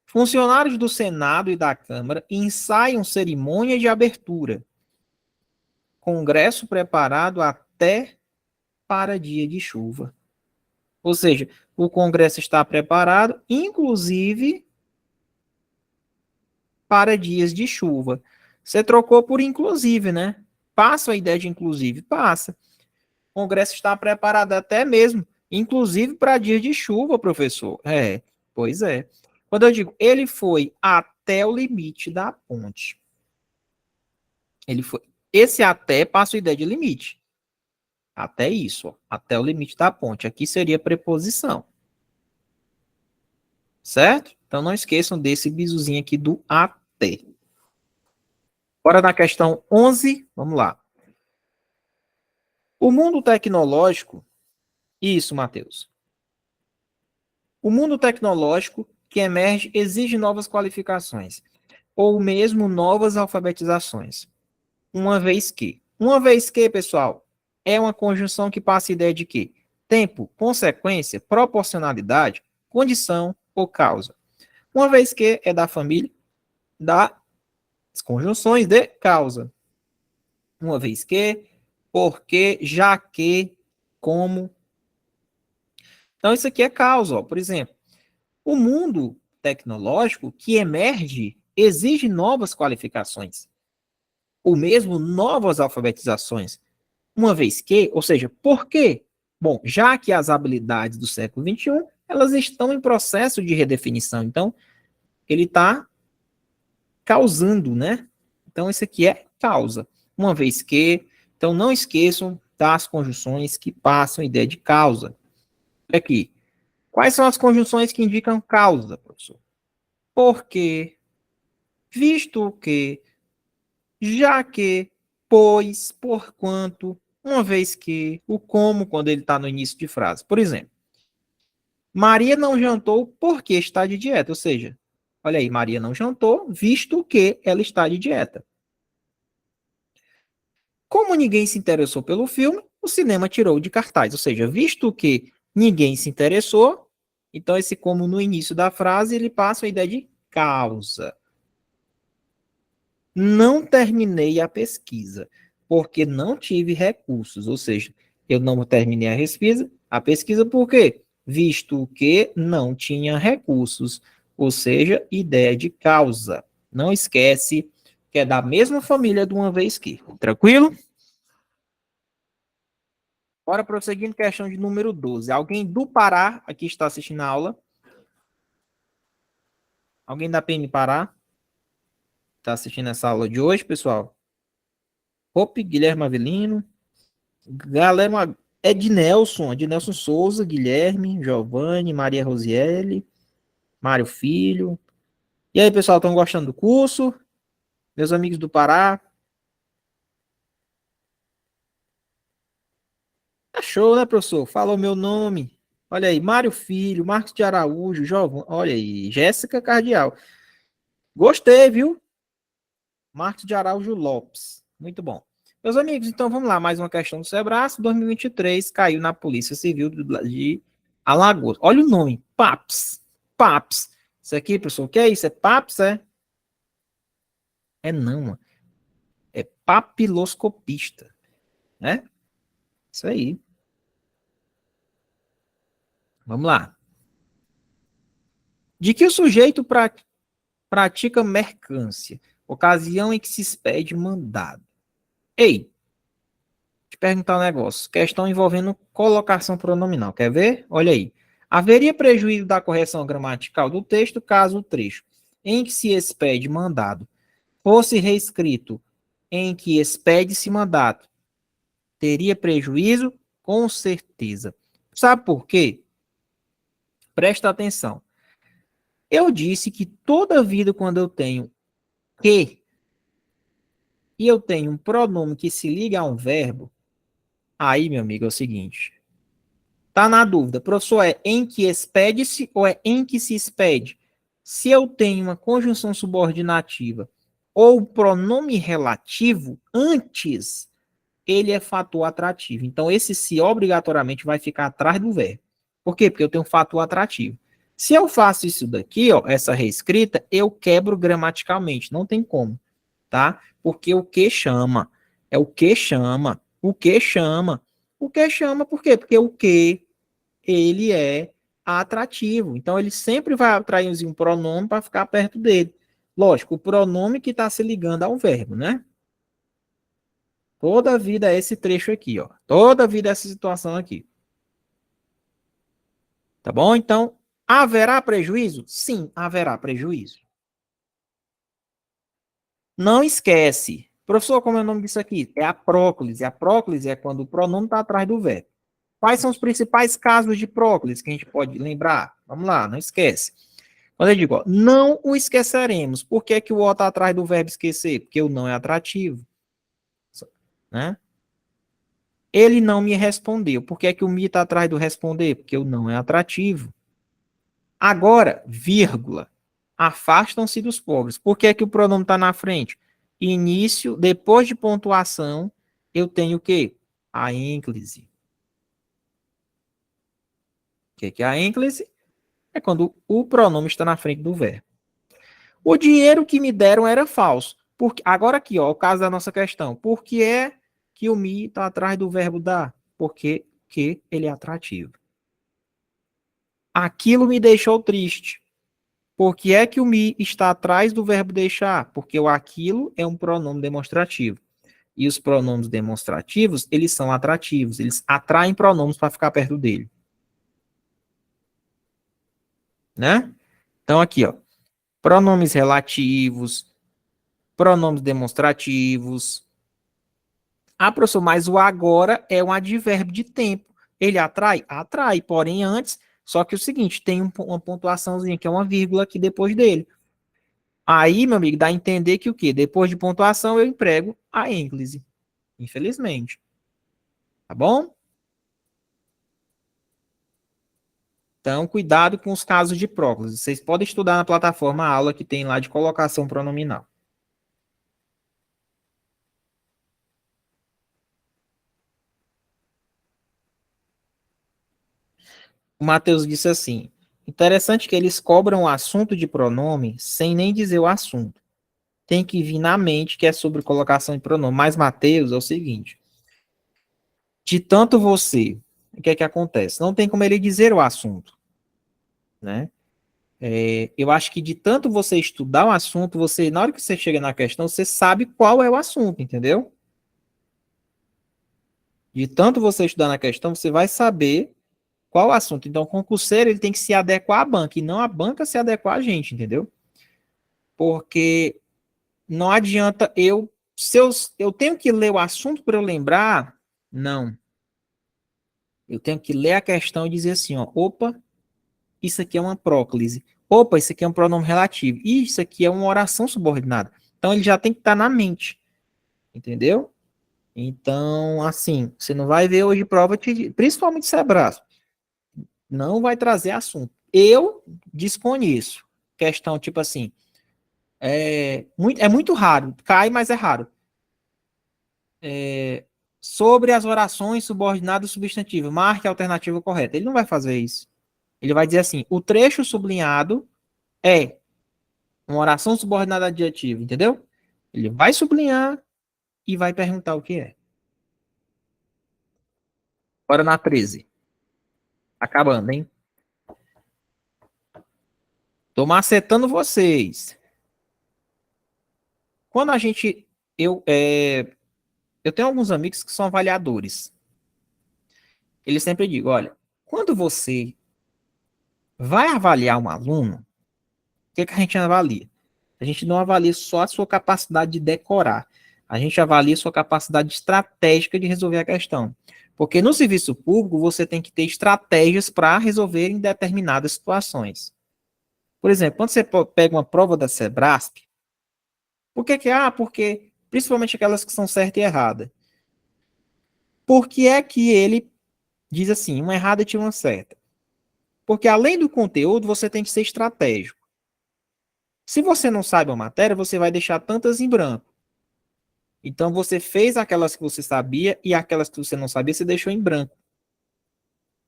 Funcionários do Senado e da Câmara ensaiam cerimônia de abertura. Congresso preparado até para dia de chuva. Ou seja, o Congresso está preparado, inclusive para dias de chuva. Você trocou por inclusive, né? Passa a ideia de inclusive? Passa. O Congresso está preparado até mesmo, inclusive para dias de chuva, professor. Pois é. Quando eu digo ele foi até o limite da ponte. Ele foi. Esse até passa a ideia de limite. Até isso, ó, até o limite da ponte. Aqui seria preposição. Certo? Então não esqueçam desse bisuzinho aqui do até. Bora na questão 11, vamos lá. O mundo tecnológico, isso, Matheus. O mundo tecnológico que emerge exige novas qualificações, ou mesmo novas alfabetizações. Uma vez que, pessoal, é uma conjunção que passa a ideia de quê? Tempo, consequência, proporcionalidade, condição ou causa. Uma vez que é da família das conjunções de causa. Uma vez que, porque, já que, como. Então, isso aqui é causa. Ó. Por exemplo, o mundo tecnológico que emerge exige novas qualificações, ou mesmo novas alfabetizações. Uma vez que, ou seja, por quê? Bom, já que as habilidades do século XXI, elas estão em processo de redefinição. Então, ele está causando, né? Então, isso aqui é causa. Uma vez que, então não esqueçam das conjunções que passam a ideia de causa. Aqui, quais são as conjunções que indicam causa, professor? Porque, visto que, já que, pois, porquanto, uma vez que, o como, quando ele está no início de frase. Por exemplo, Maria não jantou porque está de dieta. Ou seja, olha aí, Maria não jantou, visto que ela está de dieta. Como ninguém se interessou pelo filme, o cinema tirou de cartaz. Ou seja, visto que ninguém se interessou, então esse como no início da frase, ele passa a ideia de causa. Não terminei a pesquisa, porque não tive recursos. Ou seja, eu não terminei a pesquisa por quê? Visto que não tinha recursos. Ou seja, ideia de causa. Não esquece que é da mesma família de uma vez que. Tranquilo? Bora prosseguindo, questão de número 12. Alguém do Pará aqui está assistindo a aula? Alguém da PM Pará está assistindo essa aula de hoje, pessoal? Hope, Guilherme Avelino. Galera, Ednelson Souza, Guilherme, Giovanni, Maria Rosiele, Mário Filho. E aí, pessoal, estão gostando do curso? Meus amigos do Pará? Tá show, né, professor? Fala o meu nome. Olha aí, Mário Filho, Marcos de Araújo, Giovanni. Olha aí, Jéssica Cardial. Gostei, viu? Marcos de Araújo Lopes. Muito bom. Meus amigos, então vamos lá. Mais uma questão do Sebrae. 2023 caiu na Polícia Civil de Alagoas. Olha o nome. PAPS. PAPS. Isso aqui, professor, o que é isso? É PAPS, é? É não, mano. É papiloscopista. Né? Isso aí. Vamos lá. De que o sujeito pratica mercância? Ocasião em que se expede mandado. Ei, te perguntar um negócio. Questão envolvendo colocação pronominal. Quer ver? Olha aí. Haveria prejuízo da correção gramatical do texto caso o trecho em que se expede mandado fosse reescrito em que expede-se mandato. Teria prejuízo? Com certeza. Sabe por quê? Presta atenção. Eu disse que toda vida quando eu tenho que e eu tenho um pronome que se liga a um verbo, aí, meu amigo, é o seguinte. Tá na dúvida, professor, é em que expede-se ou é em que se expede? Se eu tenho uma conjunção subordinativa ou pronome relativo antes, ele é fator atrativo. Então, esse se obrigatoriamente vai ficar atrás do verbo. Por quê? Porque eu tenho um fator atrativo. Se eu faço isso daqui, ó, essa reescrita, eu quebro gramaticalmente. Não tem como, tá? Porque o que chama. É o que chama. O que chama. O que chama, por quê? Porque o que, ele é atrativo. Então, ele sempre vai atrair um pronome para ficar perto dele. Lógico, o pronome que está se ligando ao verbo, né? Toda a vida é esse trecho aqui, ó. Toda a vida é essa situação aqui. Tá bom? Então, haverá prejuízo? Sim, haverá prejuízo. Não esquece. Professor, como é o nome disso aqui? É a próclise. A próclise é quando o pronome está atrás do verbo. Quais são os principais casos de próclise que a gente pode lembrar? Vamos lá, não esquece. Quando eu digo, ó, não o esqueceremos. Por que, que o O está atrás do verbo esquecer? Porque o não é atrativo. Né? Ele não me respondeu. Por que, que o me está atrás do responder? Porque o não é atrativo. Agora, vírgula. Afastam-se dos pobres. Por que, que o pronome está na frente? Início, depois de pontuação, eu tenho o quê? A ênclise. O que é a ênclise? É quando o pronome está na frente do verbo. O dinheiro que me deram era falso. Porque, agora aqui, ó, o caso da nossa questão. Por que é que o me está atrás do verbo dar? Porque que ele é atrativo. Aquilo me deixou triste. Por que é que o me está atrás do verbo deixar? Porque o aquilo é um pronome demonstrativo. E os pronomes demonstrativos, eles são atrativos. Eles atraem pronomes para ficar perto dele. Né? Então, aqui, ó. Pronomes relativos, pronomes demonstrativos. Ah, professor, mas o agora é um advérbio de tempo. Ele atrai? Atrai, porém antes, só que é o seguinte, tem uma pontuaçãozinha, que é uma vírgula aqui depois dele. Aí, meu amigo, dá a entender que o quê? Depois de pontuação, eu emprego a ênclise. Infelizmente. Tá bom? Então, cuidado com os casos de próclise. Vocês podem estudar na plataforma a aula que tem lá de colocação pronominal. O Matheus disse assim: interessante que eles cobram o assunto de pronome sem nem dizer o assunto. Tem que vir na mente que é sobre colocação de pronome. Mas, Matheus, é o seguinte: de tanto você, o que é que acontece? Não tem como ele dizer o assunto, né? Eu acho que de tanto você estudar o assunto, você, na hora que você chega na questão, você sabe qual é o assunto, entendeu? De tanto você estudar na questão, você vai saber qual o assunto. Então, o concurseiro, ele tem que se adequar à banca, e não a banca se adequar a gente, entendeu? Porque não adianta se eu tenho que ler o assunto para eu lembrar, não. Eu tenho que ler a questão e dizer assim, ó, opa, isso aqui é uma próclise. Opa, isso aqui é um pronome relativo. Isso aqui é uma oração subordinada. Então, ele já tem que estar na mente, entendeu? Então, assim, você não vai ver hoje prova, principalmente se é braço, não vai trazer assunto. Eu desconheço. Questão tipo assim, é muito raro, cai, mas é raro. Sobre as orações subordinadas substantivas, marque a alternativa correta. Ele não vai fazer isso. Ele vai dizer assim: o trecho sublinhado é uma oração subordinada adjetiva, entendeu? Ele vai sublinhar e vai perguntar o que é. Bora na 13. Acabando, hein? Tô macetando vocês. Quando a gente. Eu tenho alguns amigos que são avaliadores. Eles sempre digam: olha, quando você vai avaliar um aluno, o que a gente avalia? A gente não avalia só a sua capacidade de decorar. A gente avalia a sua capacidade estratégica de resolver a questão. Porque no serviço público, você tem que ter estratégias para resolver em determinadas situações. Por exemplo, quando você pega uma prova da Sebrasp, por que que é? Porque, principalmente aquelas que são certa e errada. Por que é que ele diz assim, uma errada e uma certa? Porque além do conteúdo, você tem que ser estratégico. Se você não sabe a matéria, você vai deixar tantas em branco. Então você fez aquelas que você sabia e aquelas que você não sabia, você deixou em branco.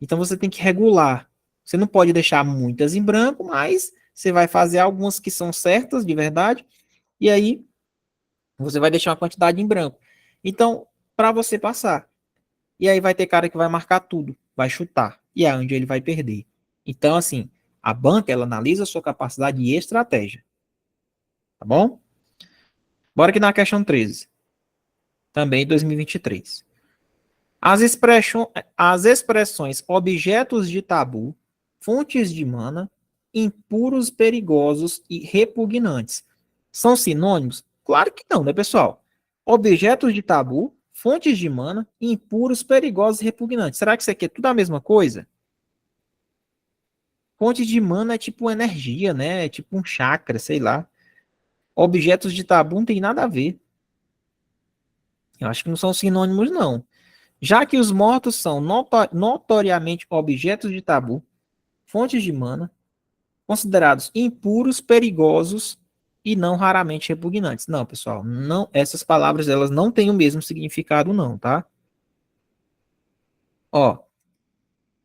Então você tem que regular. Você não pode deixar muitas em branco, mas você vai fazer algumas que são certas de verdade, e aí você vai deixar uma quantidade em branco. Então, para você passar. E aí vai ter cara que vai marcar tudo, vai chutar, e é onde ele vai perder. Então, assim, a banca, ela analisa a sua capacidade e estratégia. Tá bom? Bora aqui na questão 13. Também 2023. As expressões objetos de tabu, fontes de mana, impuros, perigosos e repugnantes são sinônimos? Claro que não, né, pessoal? Objetos de tabu, fontes de mana, impuros, perigosos e repugnantes. Será que isso aqui é tudo a mesma coisa? Fontes de mana é tipo energia, né? É tipo um chakra, sei lá. Objetos de tabu não tem nada a ver. Eu acho que não são sinônimos, não. Já que os mortos são notoriamente objetos de tabu, fontes de mana, considerados impuros, perigosos e não raramente repugnantes. Não, pessoal, não, essas palavras elas não têm o mesmo significado não, tá? Ó,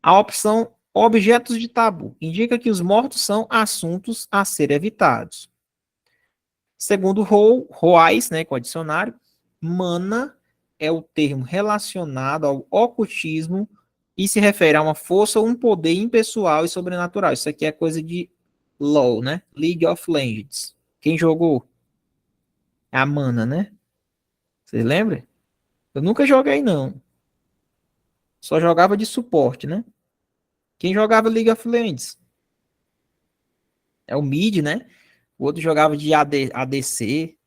a opção objetos de tabu indica que os mortos são assuntos a ser evitados. Segundo Roais, né, com o dicionário, mana é o termo relacionado ao ocultismo e se refere a uma força ou um poder impessoal e sobrenatural. Isso aqui é coisa de LoL, né? League of Legends. Quem jogou? É a mana, né? Vocês lembram? Eu nunca joguei, não. Só jogava de suporte, né? Quem jogava League of Legends? É o mid, né? O outro jogava de ADC.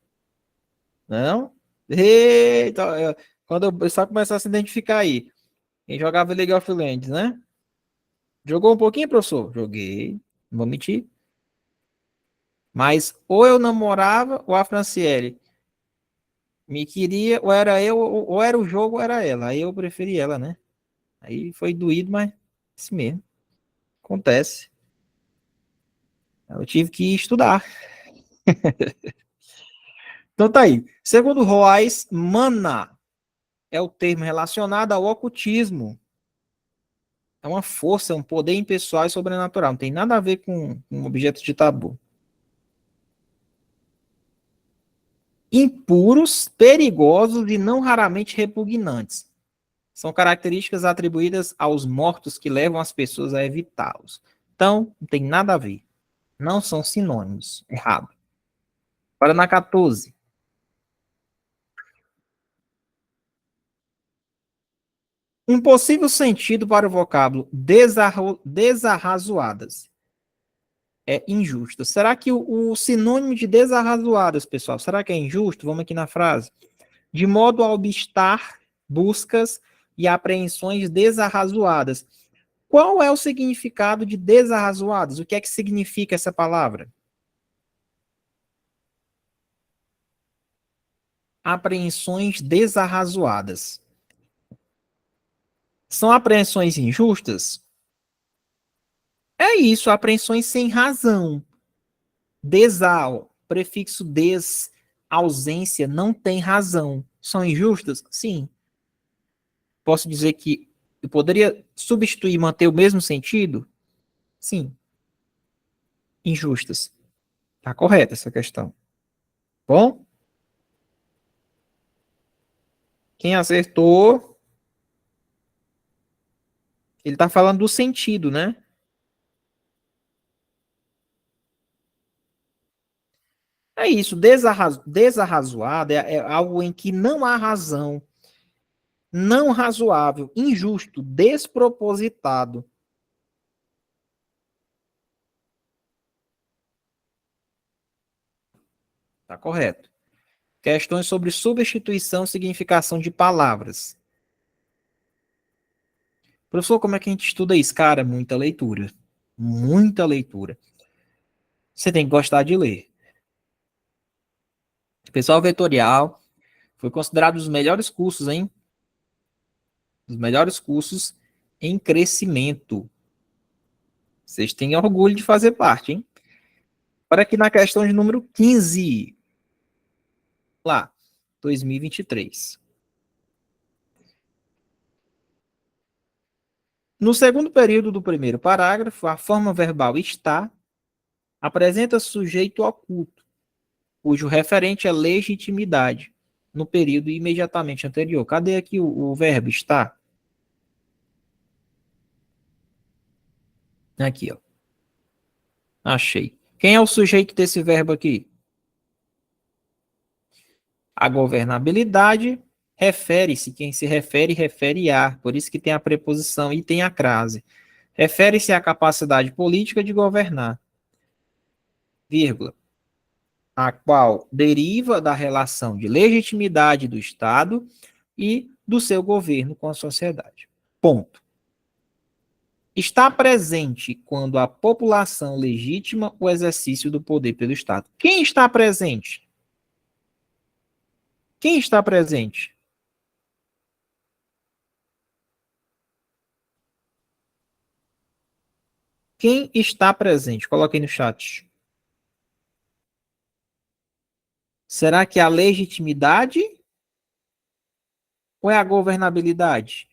Não? Eita, quando eu só começar a se identificar aí. Quem jogava League of Legends, né? Jogou um pouquinho, professor? Joguei. Não vou mentir. Mas ou eu namorava, ou a Franciele me queria, ou era eu, ou era o jogo, ou era ela. Aí eu preferi ela, né? Aí foi doído, mas assim mesmo. Acontece. Eu tive que estudar. Então tá aí. Segundo Roais, mana é o termo relacionado ao ocultismo. É uma força, um poder impessoal e sobrenatural. Não tem nada a ver com objetos de tabu. Impuros, perigosos e não raramente repugnantes. São características atribuídas aos mortos que levam as pessoas a evitá-los. Então, não tem nada a ver. Não são sinônimos. Errado. Agora na 14. Um possível sentido para o vocábulo desarrazoadas é injusto. Será que o sinônimo de desarrazoadas, pessoal, será que é injusto? Vamos aqui na frase. De modo a obstar buscas e apreensões desarrazoadas. Qual é o significado de desarrazoadas? O que é que significa essa palavra? Apreensões desarrazoadas. São apreensões injustas? É isso, apreensões sem razão. Desal, prefixo des, ausência, não tem razão. São injustas? Sim. Posso dizer que eu poderia substituir e manter o mesmo sentido? Sim. Injustas. Tá correta essa questão. Bom, quem acertou, ele tá falando do sentido, né? É isso, desarrazoado é algo em que não há razão, não razoável, injusto, despropositado. Tá correto. Questões sobre substituição e significação de palavras. Professor, como é que a gente estuda isso? Cara, muita leitura. Muita leitura. Você tem que gostar de ler. Pessoal vetorial foi considerado um dos melhores cursos, hein? Os melhores cursos em crescimento. Vocês têm orgulho de fazer parte, hein? Para aqui na questão de número 15. Lá, 2023. No segundo período do primeiro parágrafo, a forma verbal está apresenta sujeito oculto, cujo referente é legitimidade, no período imediatamente anterior. Cadê aqui o verbo está? Aqui, ó. Achei. Quem é o sujeito desse verbo aqui? A governabilidade refere-se, quem se refere, refere a, por isso que tem a preposição e tem a crase. Refere-se à capacidade política de governar, vírgula, a qual deriva da relação de legitimidade do Estado e do seu governo com a sociedade. Ponto. Está presente quando a população legitima o exercício do poder pelo Estado. Quem está presente? Quem está presente? Quem está presente? Coloque aí no chat. Será que é a legitimidade ou é a governabilidade?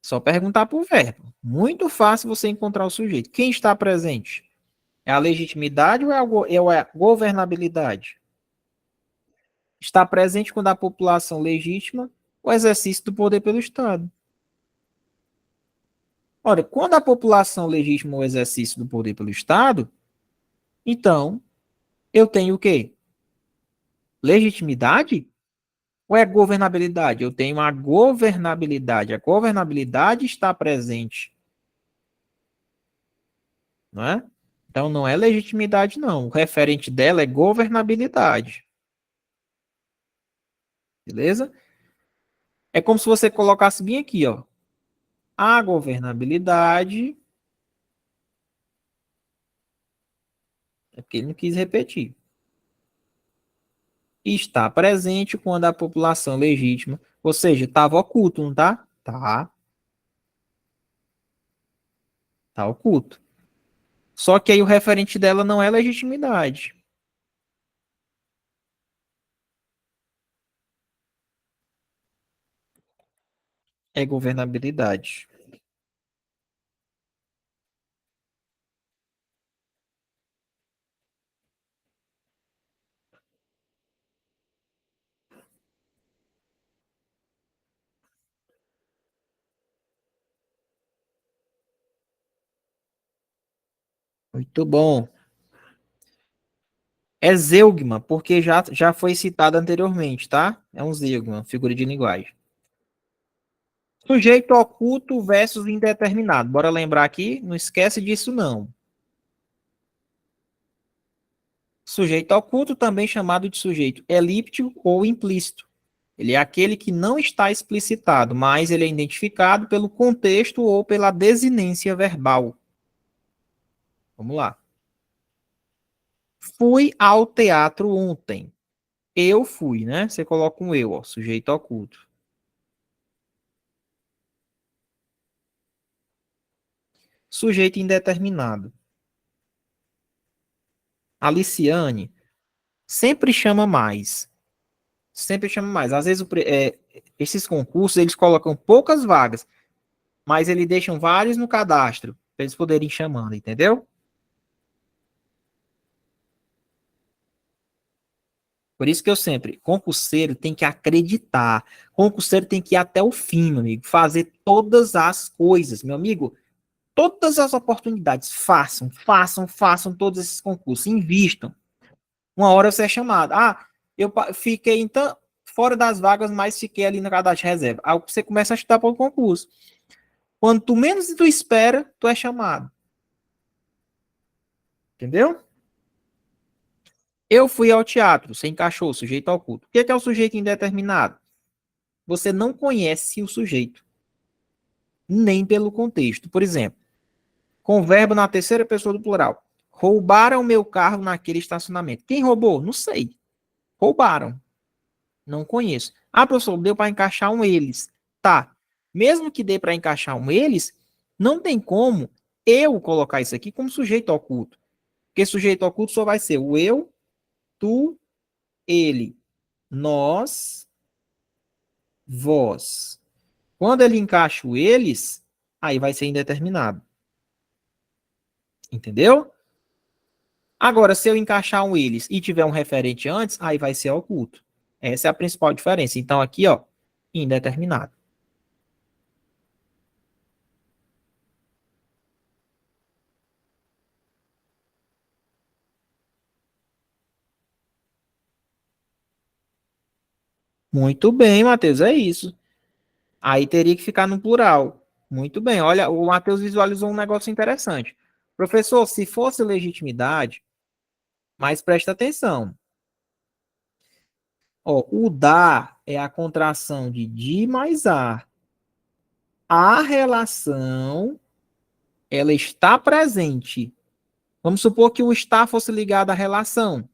Só perguntar por verbo. Muito fácil você encontrar o sujeito. Quem está presente? É a legitimidade ou é a governabilidade? Está presente quando a população legítima o exercício do poder pelo Estado. Ora, quando a população legitima o exercício do poder pelo Estado, então eu tenho o quê? Legitimidade? Ou é governabilidade? Eu tenho a governabilidade. A governabilidade está presente, não é? Então não é legitimidade, não. O referente dela é governabilidade. Beleza? É como se você colocasse bem aqui, ó. A governabilidade. É porque ele não quis repetir. Está presente quando a população legítima, ou seja, estava oculto, não tá? Tá. Tá oculto. Só que aí o referente dela não é legitimidade. É governabilidade. Muito bom. É zeugma, porque já foi citado anteriormente, tá? É um zeugma, figura de linguagem. Sujeito oculto versus indeterminado. Bora lembrar aqui? Não esquece disso, não. Sujeito oculto, também chamado de sujeito elíptico ou implícito. Ele é aquele que não está explicitado, mas ele é identificado pelo contexto ou pela desinência verbal. Vamos lá. Fui ao teatro ontem. Eu fui, né? Você coloca um eu, ó, sujeito oculto. Sujeito indeterminado. Aliciane sempre chama mais. Sempre chama mais. Às vezes, esses concursos, eles colocam poucas vagas, mas eles deixam vários no cadastro, para eles poderem ir chamando, entendeu? Por isso que eu sempre, concurseiro tem que acreditar, concurseiro tem que ir até o fim, meu amigo, fazer todas as coisas, meu amigo, todas as oportunidades, façam todos esses concursos, invistam. Uma hora você é chamado. Ah, eu fiquei então fora das vagas, mas fiquei ali no cadastro de reserva. Aí você começa a estudar para o concurso. Quando tu menos tu espera, tu é chamado. Entendeu? Eu fui ao teatro, você encaixou, sujeito oculto. O que é o sujeito indeterminado? Você não conhece o sujeito, nem pelo contexto. Por exemplo, com o verbo na terceira pessoa do plural. Roubaram meu carro naquele estacionamento. Quem roubou? Não sei. Roubaram. Não conheço. Ah, professor, deu para encaixar um eles. Tá. Mesmo que dê para encaixar um eles, não tem como eu colocar isso aqui como sujeito oculto. Porque sujeito oculto só vai ser o eu, tu, ele, nós, vós. Quando ele encaixa o eles, aí vai ser indeterminado. Entendeu? Agora, se eu encaixar um eles e tiver um referente antes, aí vai ser oculto. Essa é a principal diferença. Então, aqui, ó, indeterminado. Muito bem, Matheus, é isso. Aí teria que ficar no plural. Muito bem. Olha, o Matheus visualizou um negócio interessante. Professor, se fosse legitimidade, mas presta atenção. Ó, o da é a contração de di mais a. A relação, ela está presente. Vamos supor que o está fosse ligado à relação.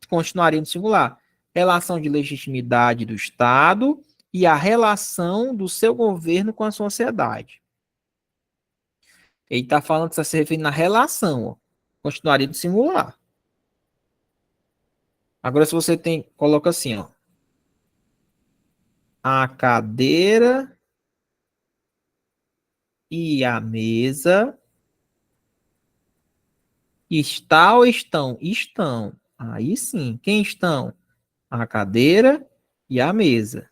Continuaria no singular. Relação de legitimidade do Estado e a relação do seu governo com a sociedade. Ele está falando que está se referindo na relação. Ó. Continuaria no singular. Agora, se você tem, coloca assim, ó. A cadeira e a mesa está ou estão? Estão. Aí sim. Quem estão? A cadeira e a mesa.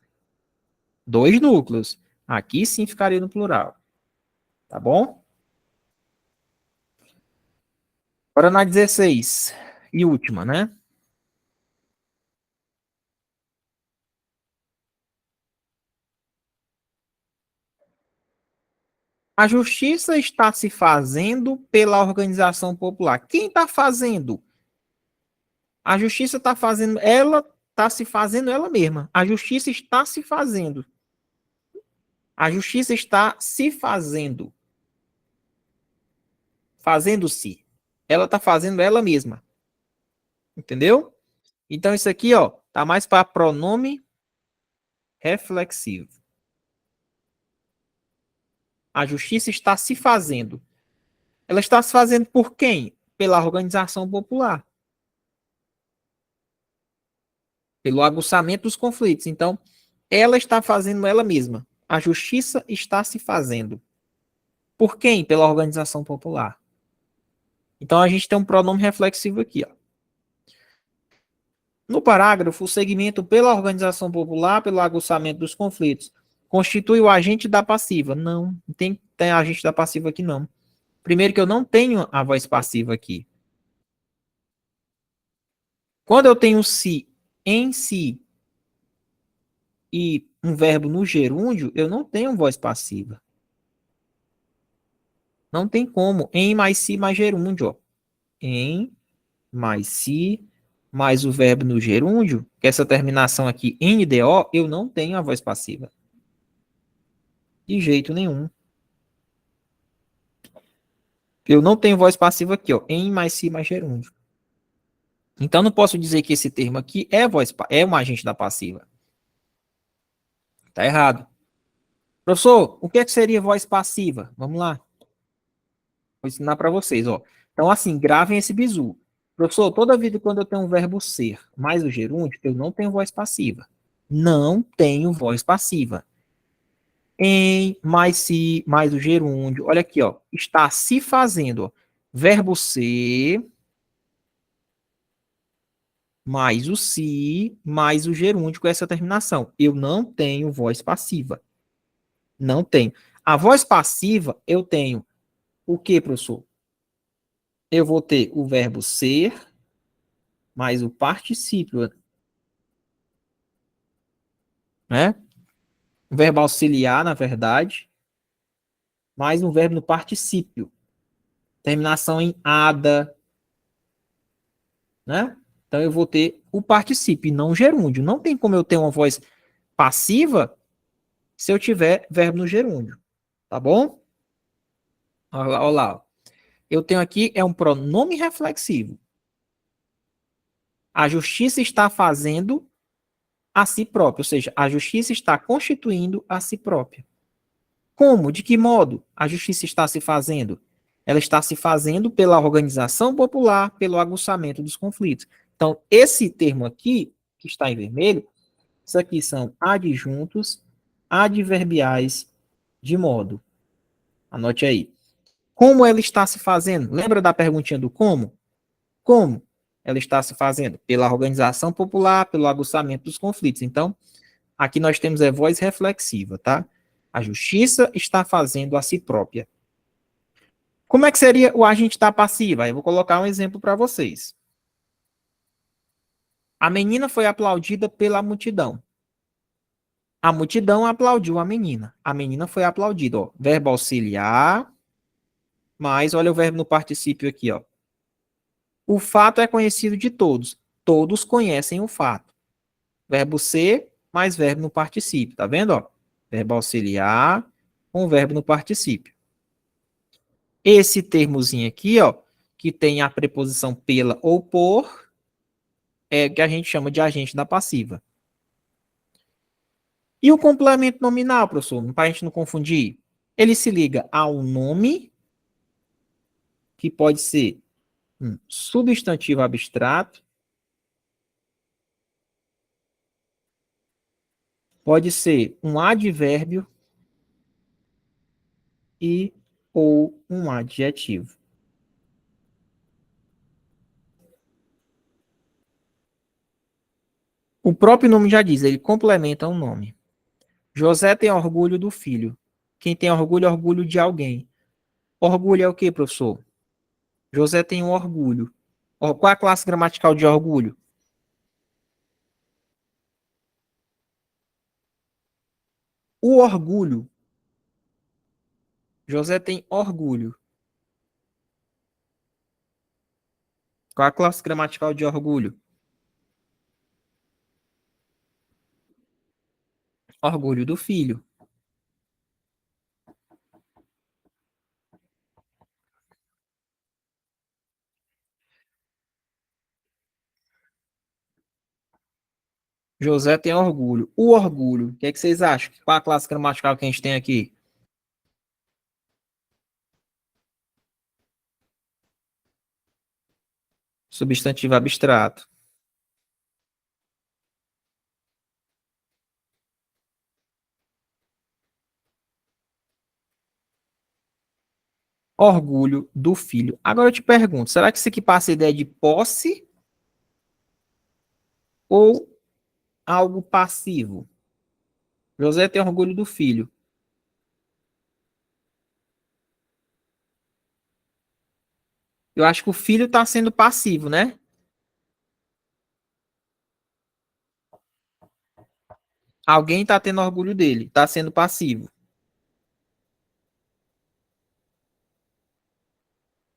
Dois núcleos. Aqui sim ficaria no plural. Tá bom? Agora na 16. E última, né? A justiça está se fazendo pela organização popular. Quem está fazendo? A justiça está fazendo, ela está se fazendo ela mesma. A justiça está se fazendo. A justiça está se fazendo. Fazendo-se. Ela está fazendo ela mesma. Entendeu? Então isso aqui, ó, tá mais para pronome reflexivo. A justiça está se fazendo. Ela está se fazendo por quem? Pela organização popular. Pelo aguçamento dos conflitos. Então, ela está fazendo ela mesma. A justiça está se fazendo. Por quem? Pela organização popular. Então, a gente tem um pronome reflexivo aqui. Ó. No parágrafo, o segmento pela organização popular, pelo aguçamento dos conflitos, constitui o agente da passiva. Não, não tem agente da passiva aqui, não. Primeiro que eu não tenho a voz passiva aqui. Quando eu tenho se em si e um verbo no gerúndio, eu não tenho voz passiva. Não tem como. Em mais si mais gerúndio. Ó. Em mais si mais o verbo no gerúndio, que essa terminação aqui em NDO, eu não tenho a voz passiva. De jeito nenhum. Eu não tenho voz passiva aqui, ó. Em mais si mais gerúndio. Então, não posso dizer que esse termo aqui é um agente da passiva. Tá errado. Professor, o que é que seria voz passiva? Vamos lá. Vou ensinar para vocês, ó. Então, assim, gravem esse bizu. Professor, toda vida quando eu tenho um verbo ser mais o gerúndio, eu não tenho voz passiva. Não tenho voz passiva. Em, mais se, mais o gerúndio. Olha aqui, ó. Está se fazendo, ó. Verbo ser, mais o se, mais o gerúndio com essa terminação. Eu não tenho voz passiva. Não tenho. A voz passiva, eu tenho o que, professor? Eu vou ter o verbo ser, mais o particípio, né? O verbo auxiliar, na verdade, mais um verbo no particípio. Terminação em ada, né? Então, eu vou ter o particípio, e não o gerúndio. Não tem como eu ter uma voz passiva se eu tiver verbo no gerúndio. Tá bom? Olha lá. Eu tenho aqui, é um pronome reflexivo. A justiça está fazendo a si própria, ou seja, a justiça está constituindo a si própria. Como? De que modo a justiça está se fazendo? Ela está se fazendo pela organização popular, pelo aguçamento dos conflitos. Então, esse termo aqui, que está em vermelho, isso aqui são adjuntos adverbiais de modo. Anote aí. Como ela está se fazendo? Lembra da perguntinha do como? Como ela está se fazendo? Pela organização popular, pelo aguçamento dos conflitos. Então, aqui nós temos a voz reflexiva, tá? A justiça está fazendo a si própria. Como é que seria o agente da passiva? Eu vou colocar um exemplo para vocês. A menina foi aplaudida pela multidão. A multidão aplaudiu a menina. A menina foi aplaudida. Ó. Verbo auxiliar, mas olha o verbo no particípio aqui. Ó. O fato é conhecido de todos. Todos conhecem o fato. Verbo ser mais verbo no particípio. Tá vendo? Ó? Verbo auxiliar com verbo no particípio. Esse termozinho aqui, ó, que tem a preposição pela ou por, é o que a gente chama de agente da passiva. E o complemento nominal, professor, para a gente não confundir, ele se liga ao nome, que pode ser um substantivo abstrato, pode ser um advérbio e ou um adjetivo. O próprio nome já diz, ele complementa um nome. José tem orgulho do filho. Quem tem orgulho é orgulho de alguém. Orgulho é o quê, professor? José tem um orgulho. Qual é a classe gramatical de orgulho? O orgulho. José tem orgulho. Qual é a classe gramatical de orgulho? Orgulho do filho. José tem orgulho. O orgulho. O que é que vocês acham? Qual é a classe gramatical que a gente tem aqui? Substantivo abstrato. Orgulho do filho. Agora eu te pergunto, será que isso aqui passa a ideia de posse ou algo passivo? José tem orgulho do filho. Eu acho que o filho está sendo passivo, né? Alguém está tendo orgulho dele, está sendo passivo.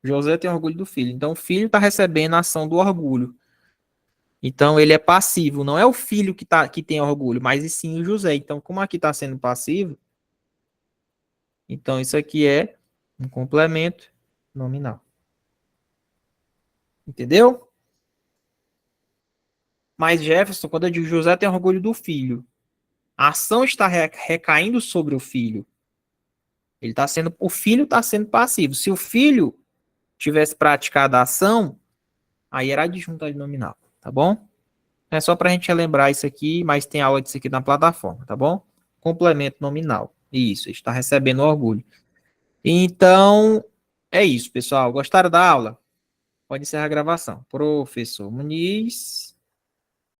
José tem orgulho do filho. Então, o filho está recebendo a ação do orgulho. Então, ele é passivo. Não é o filho que tem orgulho, mas e sim o José. Então, como aqui está sendo passivo, então isso aqui é um complemento nominal. Entendeu? Mas Jefferson, quando eu digo José tem orgulho do filho, a ação está recaindo sobre o filho. O filho está sendo passivo. Se o filho tivesse praticado a ação, aí era adjunto nominal, tá bom? É só para a gente relembrar isso aqui, mas tem aula disso aqui na plataforma, tá bom? Complemento nominal. Isso, está recebendo orgulho. Então, é isso, pessoal. Gostaram da aula? Pode encerrar a gravação. Professor Muniz.